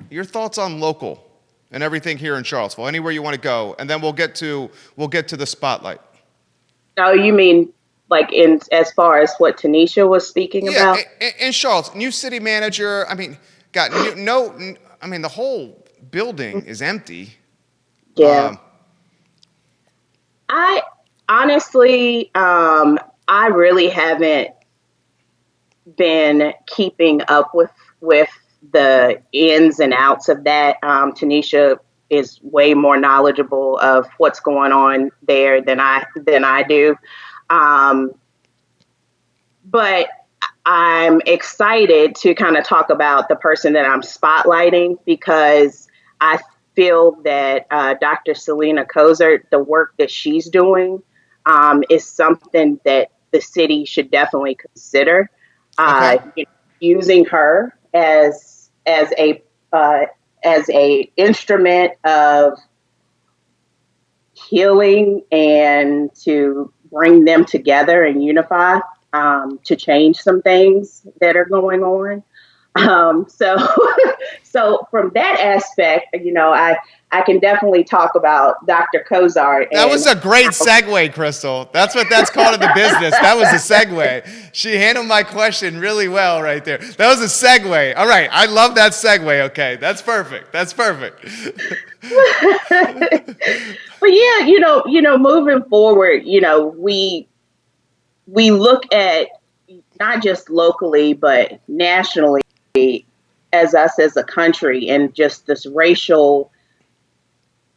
Your thoughts on local and everything here in Charlottesville, anywhere you want to go, and then we'll get to the spotlight. Oh, you mean like in as far as what Tanesha was speaking about? In Charlottesville, new city manager. I mean, the whole building is empty. Yeah. I honestly, I really haven't been keeping up with the ins and outs of that. Tanesha is way more knowledgeable of what's going on there than I do. But I'm excited to kind of talk about the person that I'm spotlighting, because I feel that Dr. Selena Cozart, the work that she's doing, is something that the city should definitely consider. Okay. Using her as a instrument of healing and to bring them together and unify, to change some things that are going on. So from that aspect, I can definitely talk about Dr. Cozart. That was a great segue, Crystal. That's what that's called in the business. That was a segue. She handled my question really well right there. That was a segue. All right. I love that segue. Okay. That's perfect. That's perfect. But yeah, moving forward, we look at not just locally, but nationally as us as a country, and just this racial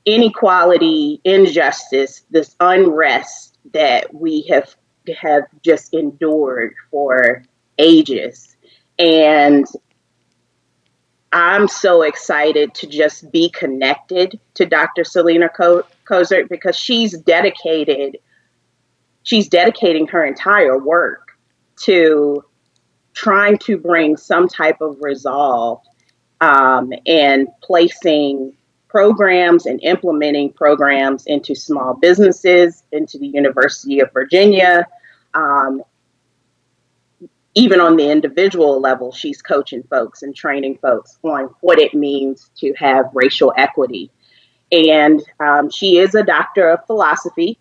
inequality, injustice, this unrest that we have just endured for ages. And I'm so excited to just be connected to Dr. Selena Cozart, because she's dedicating her entire work to trying to bring some type of resolve, and placing programs and implementing programs into small businesses, into the University of Virginia. Even on the individual level, she's coaching folks and training folks on what it means to have racial equity. And she is a doctor of philosophy,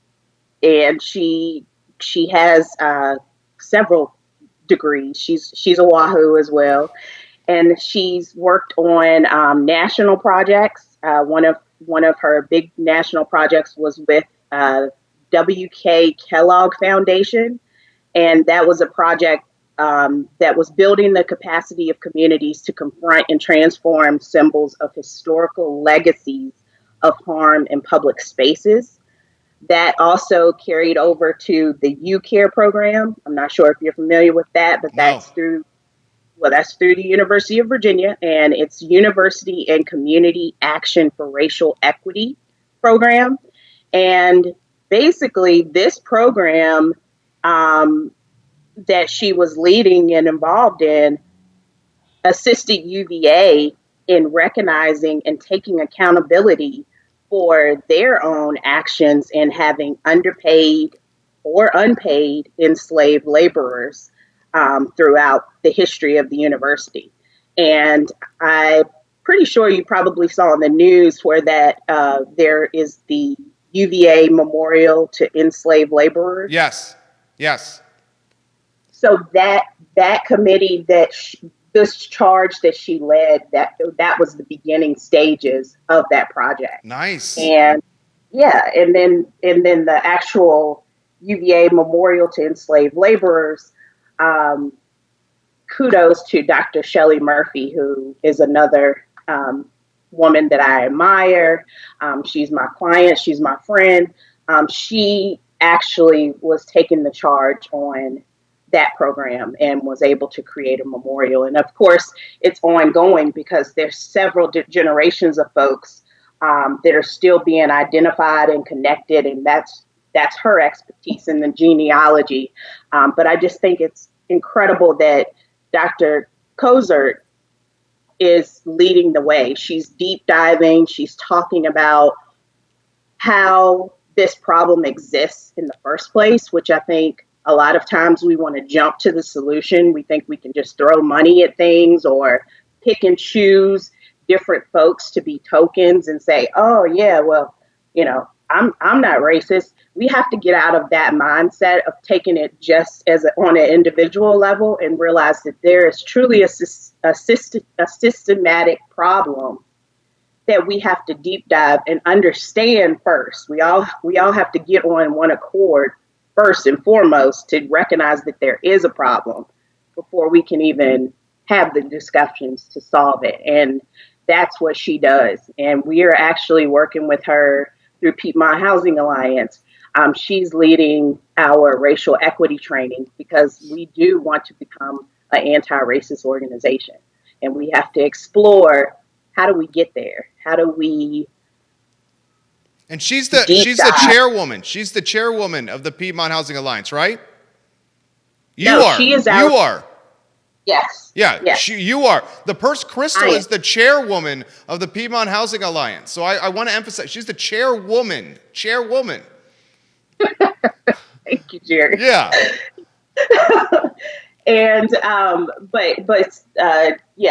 and she has several degrees. She's a Wahoo as well, and she's worked on national projects. One of her big national projects was with W.K. Kellogg Foundation, and that was a project that was building the capacity of communities to confront and transform symbols of historical legacies of harm in public spaces. That also carried over to the U-Care program. I'm not sure if you're familiar with that, but that's through the University of Virginia, and it's University and Community Action for Racial Equity program. And basically this program that she was leading and involved in assisted UVA in recognizing and taking accountability for their own actions in having underpaid or unpaid enslaved laborers throughout the history of the university. And I'm pretty sure you probably saw in the news where that there is the UVA Memorial to Enslaved Laborers. Yes. So that committee this charge that she led, that was the beginning stages of that project. Nice. And yeah, and then the actual UVA Memorial to Enslaved Laborers, kudos to Dr. Shelley Murphy, who is another woman that I admire. She's my client. She's my friend. She actually was taking the charge on that program and was able to create a memorial. And of course, it's ongoing because there's several generations of folks that are still being identified and connected, and that's her expertise in the genealogy. But I just think it's incredible that Dr. Cozart is leading the way. She's deep diving. She's talking about how this problem exists in the first place, which I think a lot of times we want to jump to the solution. We think we can just throw money at things or pick and choose different folks to be tokens and say, oh yeah, well, I'm not racist. We have to get out of that mindset of taking it just on an individual level and realize that there is truly a systematic problem that we have to deep dive and understand first. We all have to get on one accord first and foremost to recognize that there is a problem before we can even have the discussions to solve it. And that's what she does. And we are actually working with her through Piedmont Housing Alliance. She's leading our racial equity training because we do want to become an anti-racist organization. And we have to explore, how do we get there? How do we... And she's the chairwoman. She's the chairwoman of the Piedmont Housing Alliance, right? You are. Yes. Yeah, yes. You are. Crystal is the chairwoman of the Piedmont Housing Alliance. So I want to emphasize, she's the chairwoman. Thank you, Jerry. Yeah. And,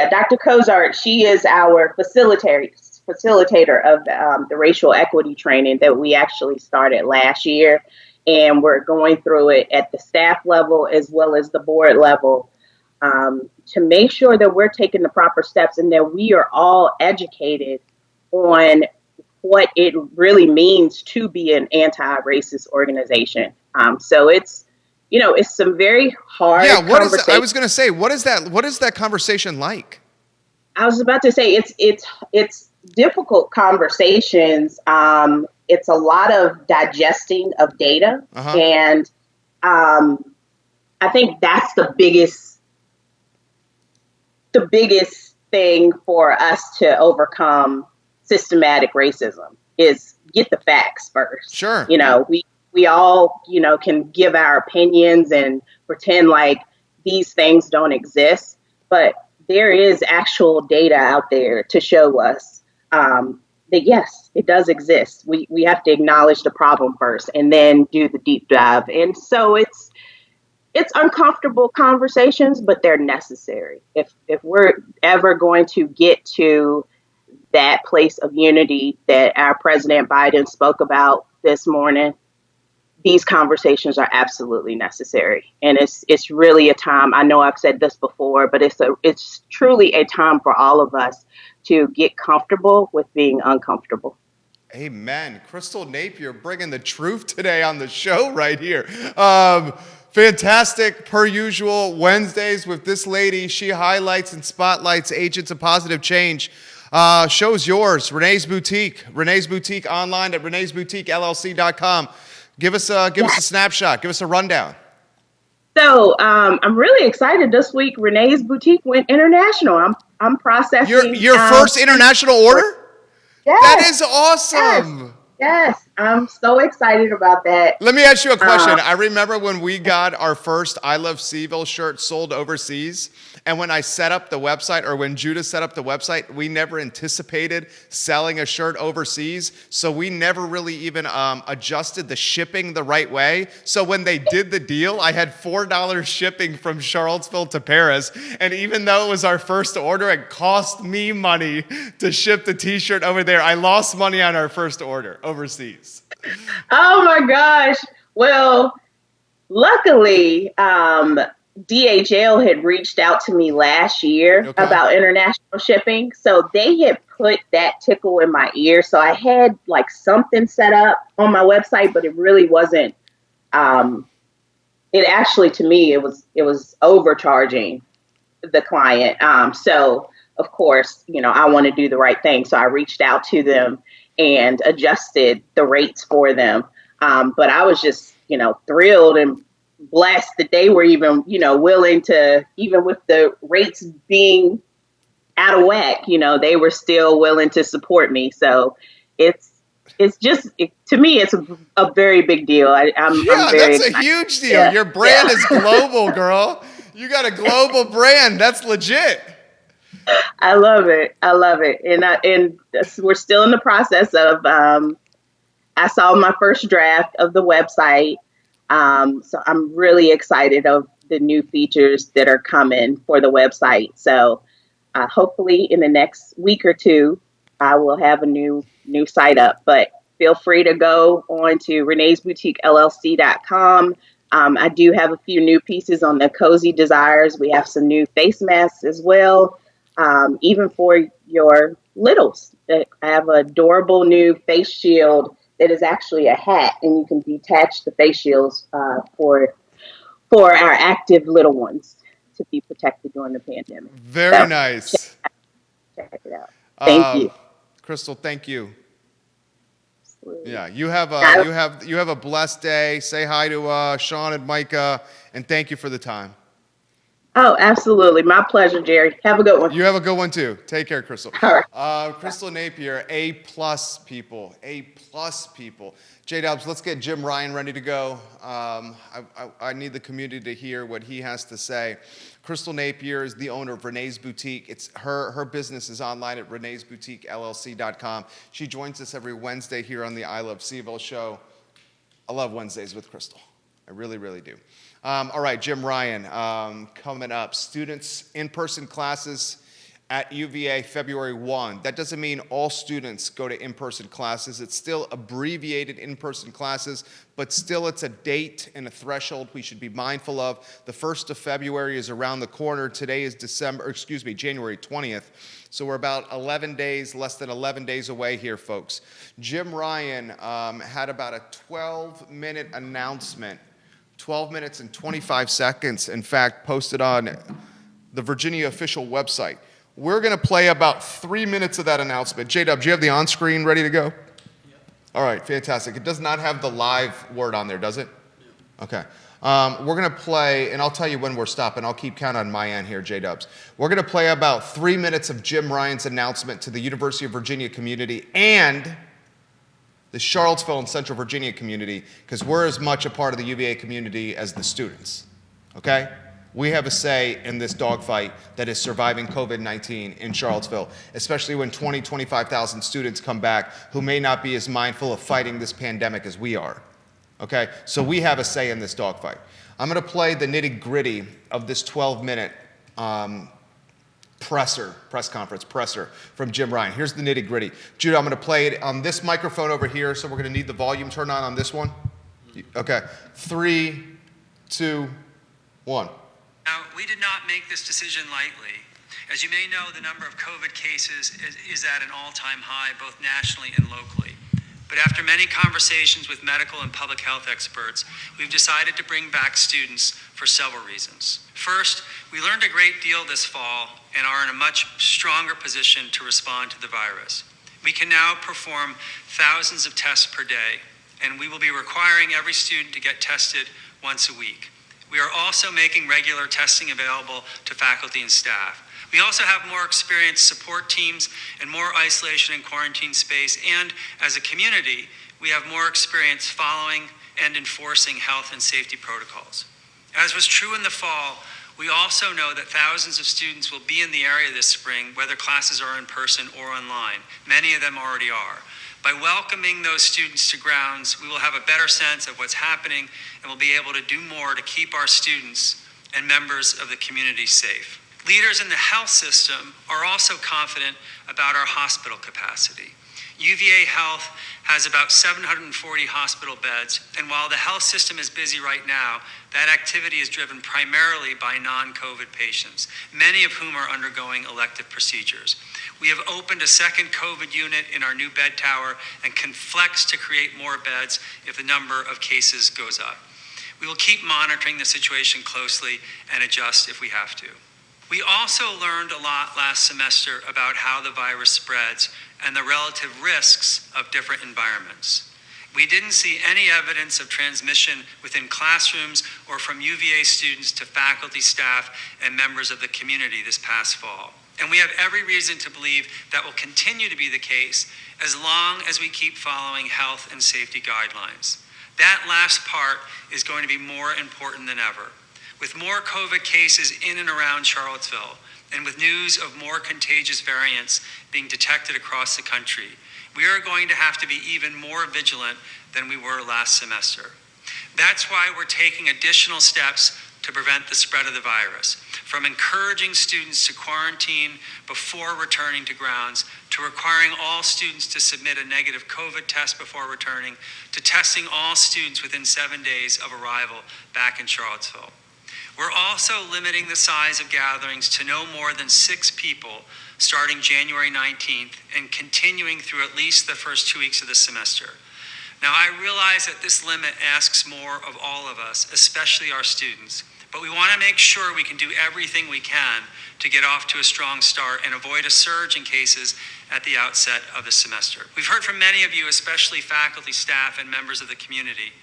Dr. Cozart, she is our facilitator of the racial equity training that we actually started last year. And we're going through it at the staff level as well as the board level to make sure that we're taking the proper steps and that we are all educated on what it really means to be an anti-racist organization. So it's some very hard. Yeah. I was going to say, what is that conversation like? I was about to say it's difficult conversations. It's a lot of digesting of data. Uh-huh. And I think that's the biggest thing for us to overcome systematic racism is get the facts first. Sure. We all, can give our opinions and pretend like these things don't exist, but there is actual data out there to show us that yes, it does exist. We have to acknowledge the problem first and then do the deep dive. And so it's uncomfortable conversations, but they're necessary. If we're ever going to get to that place of unity that our President Biden spoke about this morning, these conversations are absolutely necessary. And it's really a time, I know I've said this before, but it's truly a time for all of us to get comfortable with being uncomfortable. Amen. Crystal Napier bringing the truth today on the show right here. Fantastic, per usual, Wednesdays with this lady. She highlights and spotlights agents of positive change. Show's yours, Renee's Boutique. Renee's Boutique online at reneesboutiquellc.com. Give us a snapshot. Give us a rundown. So I'm really excited. This week, Renee's Boutique went international. I'm processing your first international order. Yes, that is awesome. Yes, I'm so excited about that. Let me ask you a question. I remember when we got our first I Love CVille shirt sold overseas, and when I set up the website, or when Judah set up the website, we never anticipated selling a shirt overseas, so we never really even adjusted the shipping the right way. So when they did the deal, I had $4 shipping from Charlottesville to Paris, and even though it was our first order, it cost me money to ship the t-shirt over there. I lost money on our first order overseas. Oh my gosh. Well, luckily, DHL had reached out to me last year about international shipping. So they had put that tickle in my ear. So I had like something set up on my website, but it really wasn't, it actually, to me, it was overcharging the client. So of course, I want to do the right thing. So I reached out to them and adjusted the rates for them. But I was just, thrilled and blessed that they were even, willing to, even with the rates being out of whack, they were still willing to support me. So it's just to me, it's a very big deal. I'm very that's excited. a huge deal. Yeah. Your brand is global, girl. You got a global brand. That's legit. I love it. And we're still in the process of. I saw my first draft of the website, so I'm really excited of the new features that are coming for the website. So hopefully in the next week or two, I will have a new site up. But feel free to go on to reneesboutiquellc.com. I do have a few new pieces on the Cozy Desires. We have some new face masks as well, even for your littles. I have an adorable new face shield that is actually a hat, and you can detach the face shields for our active little ones to be protected during the pandemic. Very nice. Check it out. Thank you, Crystal. Thank you. Absolutely. Yeah, you have a blessed day. Say hi to Sean and Micah, and thank you for the time. Oh, absolutely. My pleasure, Jerry. Have a good one. You have a good one too. Take care, Crystal. All right. Crystal Napier, A+ people. J-Dubs, let's get Jim Ryan ready to go. I need the community to hear what he has to say. Crystal Napier is the owner of Renee's Boutique. It's her business is online at reneesboutiquellc.com. She joins us every Wednesday here on the I Love CVille Show. I love Wednesdays with Crystal. I really, really do. All right, Jim Ryan, coming up. Students, in-person classes at UVA February 1. That doesn't mean all students go to in-person classes. It's still abbreviated in-person classes, but still it's a date and a threshold we should be mindful of. The 1st of February is around the corner. Today is January 20th. So we're about less than 11 days away here, folks. Jim Ryan had about a 12-minute announcement, 12 minutes and 25 seconds, in fact, posted on the Virginia official website. We're going to play about 3 minutes of that announcement. J-Dub, do you have the on-screen ready to go? Yep. All right, fantastic. It does not have the live word on there, does it? No. Okay. We're going to play, and I'll tell you when we're stopping. I'll keep count on my end here, J-Dubs. We're going to play about 3 minutes of Jim Ryan's announcement to the University of Virginia community and the Charlottesville and Central Virginia community, because we're as much a part of the UVA community as the students, okay? We have a say in this dogfight that is surviving COVID-19 in Charlottesville, especially when 25,000 students come back who may not be as mindful of fighting this pandemic as we are, okay? So we have a say in this dogfight. I'm gonna play the nitty-gritty of this 12-minute press conference from Jim Ryan. Here's the nitty-gritty. Judah, I'm gonna play it on this microphone over here, so we're gonna need the volume turned on this one. Okay, 3, 2, 1. Now, we did not make this decision lightly. As you may know, the number of COVID cases is at an all-time high, both nationally and locally. But after many conversations with medical and public health experts, we've decided to bring back students for several reasons. First, we learned a great deal this fall and are in a much stronger position to respond to the virus. We can now perform thousands of tests per day, and we will be requiring every student to get tested once a week. We are also making regular testing available to faculty and staff. We also have more experienced support teams and more isolation and quarantine space, and as a community, we have more experience following and enforcing health and safety protocols. As was true in the fall, we also know that thousands of students will be in the area this spring, whether classes are in person or online. Many of them already are. By welcoming those students to grounds, we will have a better sense of what's happening and will be able to do more to keep our students and members of the community safe. Leaders in the health system are also confident about our hospital capacity. UVA Health has about 740 hospital beds, and while the health system is busy right now, that activity is driven primarily by non-COVID patients, many of whom are undergoing elective procedures. We have opened a second COVID unit in our new bed tower and can flex to create more beds if the number of cases goes up. We will keep monitoring the situation closely and adjust if we have to. We also learned a lot last semester about how the virus spreads and the relative risks of different environments. We didn't see any evidence of transmission within classrooms or from UVA students to faculty, staff, and members of the community this past fall. And we have every reason to believe that will continue to be the case as long as we keep following health and safety guidelines. That last part is going to be more important than ever. With more COVID cases in and around Charlottesville, and with news of more contagious variants being detected across the country, we are going to have to be even more vigilant than we were last semester. That's why we're taking additional steps to prevent the spread of the virus, from encouraging students to quarantine before returning to grounds, to requiring all students to submit a negative COVID test before returning, to testing all students within 7 days of arrival back in Charlottesville. We're also limiting the size of gatherings to no more than 6 people starting January 19th and continuing through at least the first 2 weeks of the semester. Now, I realize that this limit asks more of all of us, especially our students, but we want to make sure we can do everything we can to get off to a strong start and avoid a surge in cases at the outset of the semester. We've heard from many of you, especially faculty, staff, and members of the community,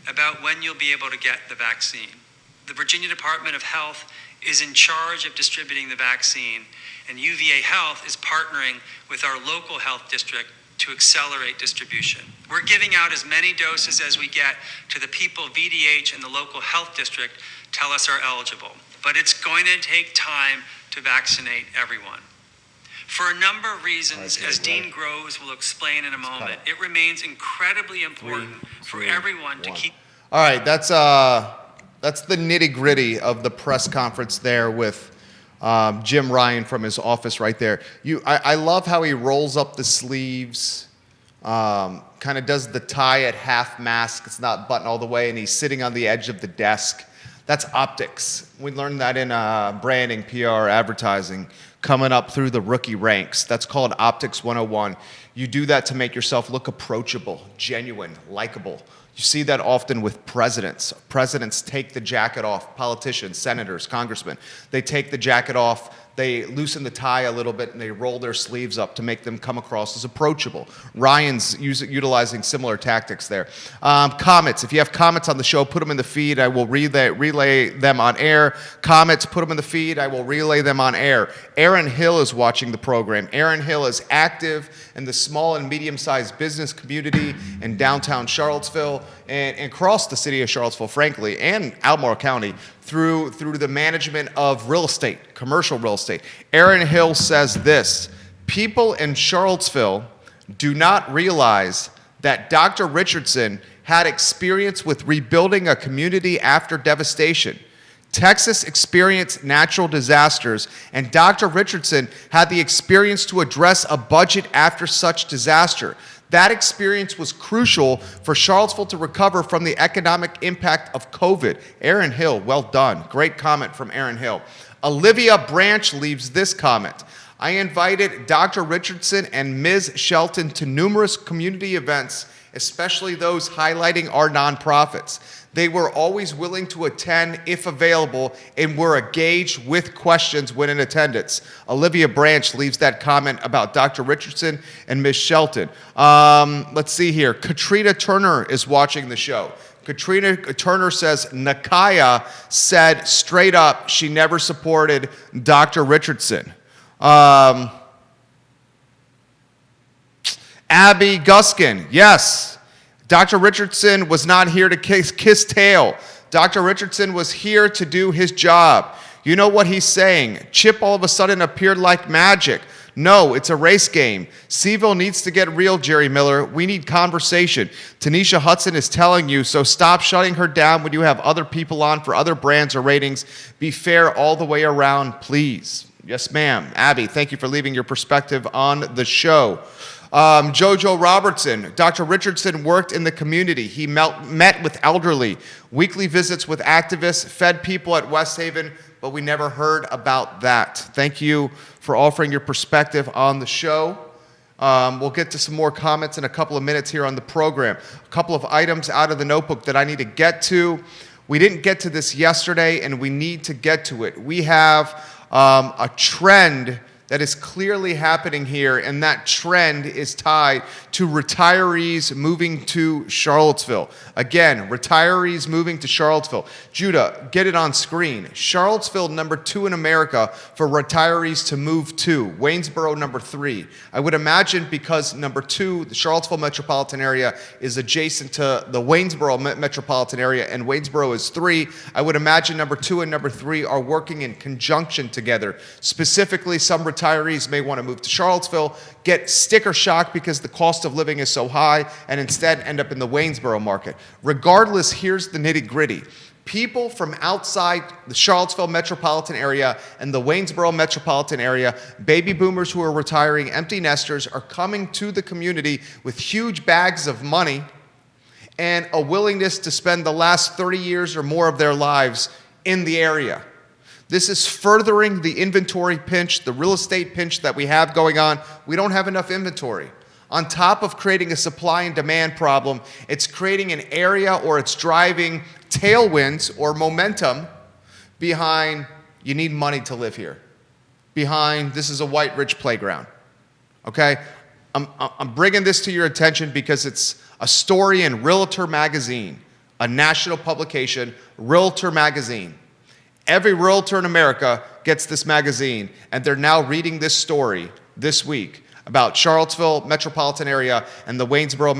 about when you'll be able to get the vaccine. The Virginia Department of Health is in charge of distributing the vaccine, and UVA Health is partnering with our local health district to accelerate distribution. We're giving out as many doses as we get to the people VDH and the local health district tell us are eligible, but it's going to take time to vaccinate everyone. For a number of reasons, as Dean Groves will explain in a moment, it remains incredibly important for everyone to keep. All right, that's the nitty-gritty of the press conference there with Jim Ryan from his office right there. I love how he rolls up the sleeves, kind of does the tie at half mask. It's not buttoned all the way, and he's sitting on the edge of the desk. That's optics. We learned that in branding, PR, advertising, coming up through the rookie ranks. That's called Optics 101. You do that to make yourself look approachable, genuine, likable. You see that often with presidents. Presidents take the jacket off. Politicians, senators, congressmen, they take the jacket off. They loosen the tie a little bit and they roll their sleeves up to make them come across as approachable. Ryan's utilizing similar tactics there. Comments. If you have comments on the show, put them in the feed. I will relay them on air. Comments, put them in the feed. I will relay them on air. Aaron Hill is watching the program. Aaron Hill is active in the small and medium-sized business community in downtown Charlottesville and across the city of Charlottesville, frankly, and Albemarle County, through the management of real estate, commercial real estate. Aaron Hill says this: people in Charlottesville do not realize that Dr. Richardson had experience with rebuilding a community after devastation. Texas experienced natural disasters, and Dr. Richardson had the experience to address a budget after such disaster. That experience was crucial for Charlottesville to recover from the economic impact of COVID. Aaron Hill, well done. Great comment from Aaron Hill. Olivia Branch leaves this comment: I invited Dr. Richardson and Ms. Shelton to numerous community events, especially those highlighting our nonprofits. They were always willing to attend if available and were engaged with questions when in attendance. Olivia Branch leaves that comment about Dr. Richardson and Ms. Shelton. Let's see here. Katrina Turner is watching the show. Katrina Turner says Nakaya said straight up she never supported Dr. Richardson. Abby Guskin, yes. Dr. Richardson was not here to kiss tail. Dr. Richardson was here to do his job. You know what he's saying? Chip all of a sudden appeared like magic. No, it's a race game. CVille needs to get real, Jerry Miller. We need conversation. Tanesha Hudson is telling you, so stop shutting her down when you have other people on for other brands or ratings. Be fair all the way around, please. Yes, ma'am. Abby, thank you for leaving your perspective on the show. Jojo Robertson, Dr. Richardson worked in the community. He met with elderly, weekly visits with activists, fed people at West Haven, but we never heard about that. Thank you for offering your perspective on the show. We'll get to some more comments in a couple of minutes here on the program. A couple of items out of the notebook that I need to get to. We didn't get to this yesterday, and we need to get to it. We have a trend that is clearly happening here, and that trend is tied to retirees moving to Charlottesville. Again, retirees moving to Charlottesville. Judah, get it on screen. Charlottesville, number 2 in America for retirees to move to. Waynesboro, number 3. I would imagine because number 2, the Charlottesville metropolitan area, is adjacent to the Waynesboro metropolitan area, and Waynesboro is 3. I would imagine number 2 and number 3 are working in conjunction together. Specifically, some retirees may want to move to Charlottesville, get sticker shock because the cost of living is so high, and instead end up in the Waynesboro market. Regardless, here's the nitty-gritty. People from outside the Charlottesville metropolitan area and the Waynesboro metropolitan area, baby boomers who are retiring, empty nesters, are coming to the community with huge bags of money and a willingness to spend the last 30 years or more of their lives in the area. This is furthering the inventory pinch, the real estate pinch that we have going on. We don't have enough inventory. On top of creating a supply and demand problem, it's creating an area, or it's driving tailwinds or momentum behind, you need money to live here. Behind, this is a white rich playground. Okay? I'm bringing this to your attention because it's a story in Realtor Magazine, a national publication, Realtor Magazine. Every realtor in America gets this magazine, and they're now reading this story this week about Charlottesville metropolitan area and the Waynesboro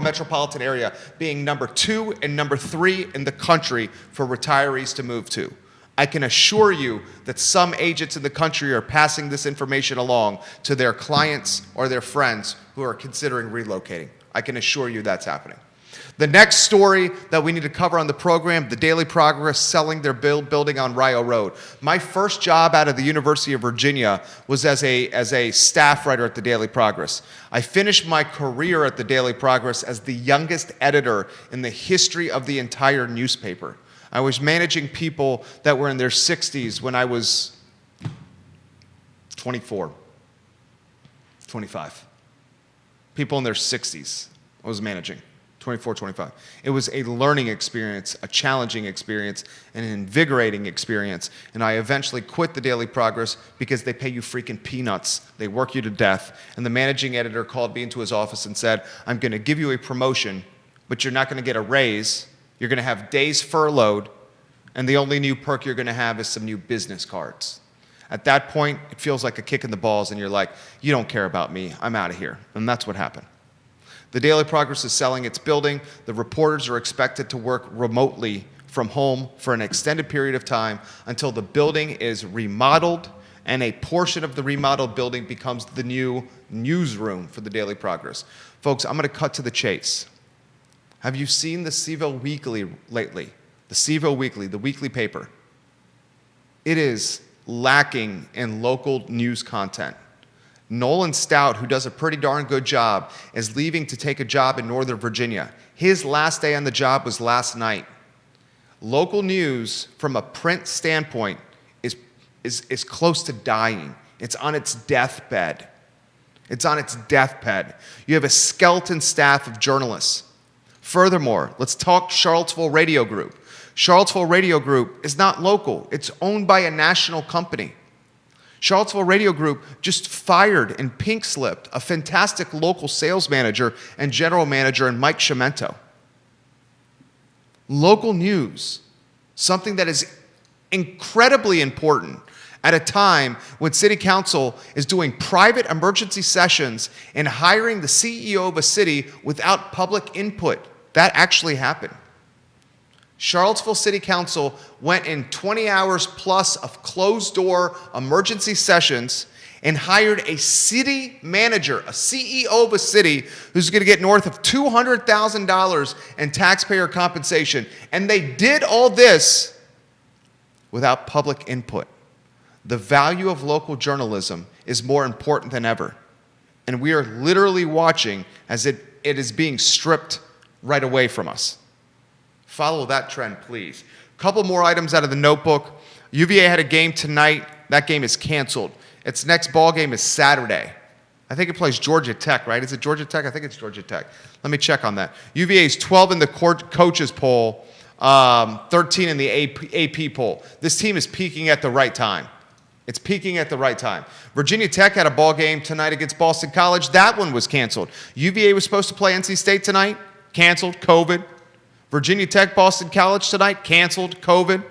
metropolitan area being number 2 and number 3 in the country for retirees to move to. I can assure you that some agents in the country are passing this information along to their clients or their friends who are considering relocating. I can assure you that's happening. The next story that we need to cover on the program, the Daily Progress selling their building on Rio Road. My first job out of the University of Virginia was as a staff writer at the Daily Progress. I finished my career at the Daily Progress as the youngest editor in the history of the entire newspaper. I was managing people that were in their 60s when I was 24, 25. People in their 60s I was managing. 24, 25. It was a learning experience, a challenging experience, and an invigorating experience. And I eventually quit the Daily Progress because they pay you freaking peanuts. They work you to death. And the managing editor called me into his office and said, I'm going to give you a promotion, but you're not going to get a raise. You're going to have days furloughed, and the only new perk you're going to have is some new business cards. At that point, it feels like a kick in the balls, and you're like, you don't care about me. I'm out of here. And that's what happened. The Daily Progress is selling its building. The reporters are expected to work remotely from home for an extended period of time until the building is remodeled and a portion of the remodeled building becomes the new newsroom for the Daily Progress. Folks, I'm going to cut to the chase. Have you seen the CVille Weekly lately? The CVille Weekly, the weekly paper. It is lacking in local news content. Nolan Stout, who does a pretty darn good job, is leaving to take a job in Northern Virginia. His last day on the job was last night. Local news, from a print standpoint, is close to dying. It's on its deathbed. It's on its deathbed. You have a skeleton staff of journalists. Furthermore, let's talk Charlottesville Radio Group. Charlottesville Radio Group is not local. It's owned by a national company. Charlottesville Radio Group just fired and pink-slipped a fantastic local sales manager and general manager in Mike Sciamento. Local news, something that is incredibly important at a time when City Council is doing private emergency sessions and hiring the CEO of a city without public input. That actually happened. Charlottesville City Council went in 20 hours plus of closed-door emergency sessions and hired a city manager, a CEO of a city, who's going to get north of $200,000 in taxpayer compensation. And they did all this without public input. The value of local journalism is more important than ever. And we are literally watching as it is being stripped right away from us. Follow that trend, please. A couple more items out of the notebook. UVA had a game tonight. That game is canceled. Its next ball game is Saturday. I think it plays Georgia Tech, right? Is it Georgia Tech? I think it's Georgia Tech. Let me check on that. UVA is 12 in the coaches poll, 13 in the AP poll. This team is peaking at the right time. It's peaking at the right time. Virginia Tech had a ball game tonight against Boston College. That one was canceled. UVA was supposed to play NC State tonight. Canceled. COVID. Virginia Tech, Boston College tonight. Canceled. COVID.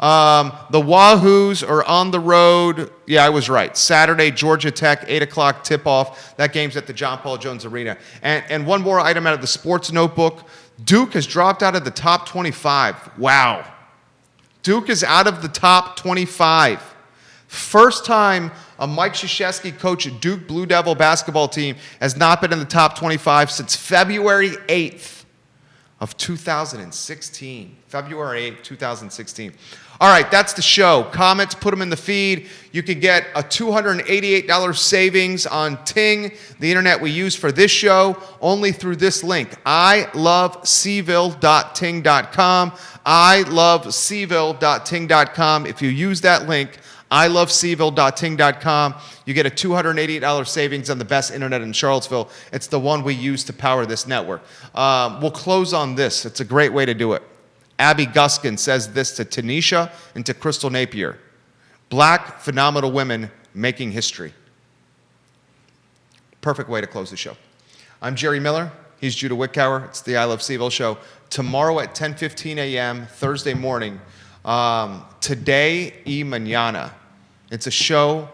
The Wahoos are on the road. Yeah, I was right. Saturday, Georgia Tech, 8 o'clock tip-off. That game's at the John Paul Jones Arena. And one more item out of the sports notebook. Duke has dropped out of the top 25. Wow. Duke is out of the top 25. First time a Mike Krzyzewski coached Duke Blue Devil basketball team has not been in the top 25 since February 8th of 2016. February 8th, 2016. All right, that's the show. Comments, put them in the feed. You can get a $288 savings on Ting, the internet we use for this show, only through this link, ilovecville.ting.com, ilovecville.ting.com. If you use that link, ilovecville.ting.com, you get a $288 savings on the best internet in Charlottesville. It's the one we use to power this network. We'll close on this. It's a great way to do it. Abby Guskin says this to Tanesha and to Crystal Napier. Black, phenomenal women making history. Perfect way to close the show. I'm Jerry Miller. He's Judah Wickower. It's the I Love CVille Show. Tomorrow at 10:15 a.m., Thursday morning, Today y Mañana. It's a show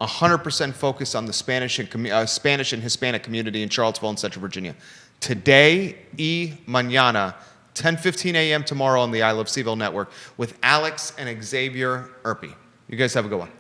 100% focused on the Spanish and Hispanic community in Charlottesville and Central Virginia. Today y Mañana, 10:15 a.m. tomorrow on the I Love CVille Network with Alex and Xavier Erpy. You guys have a good one.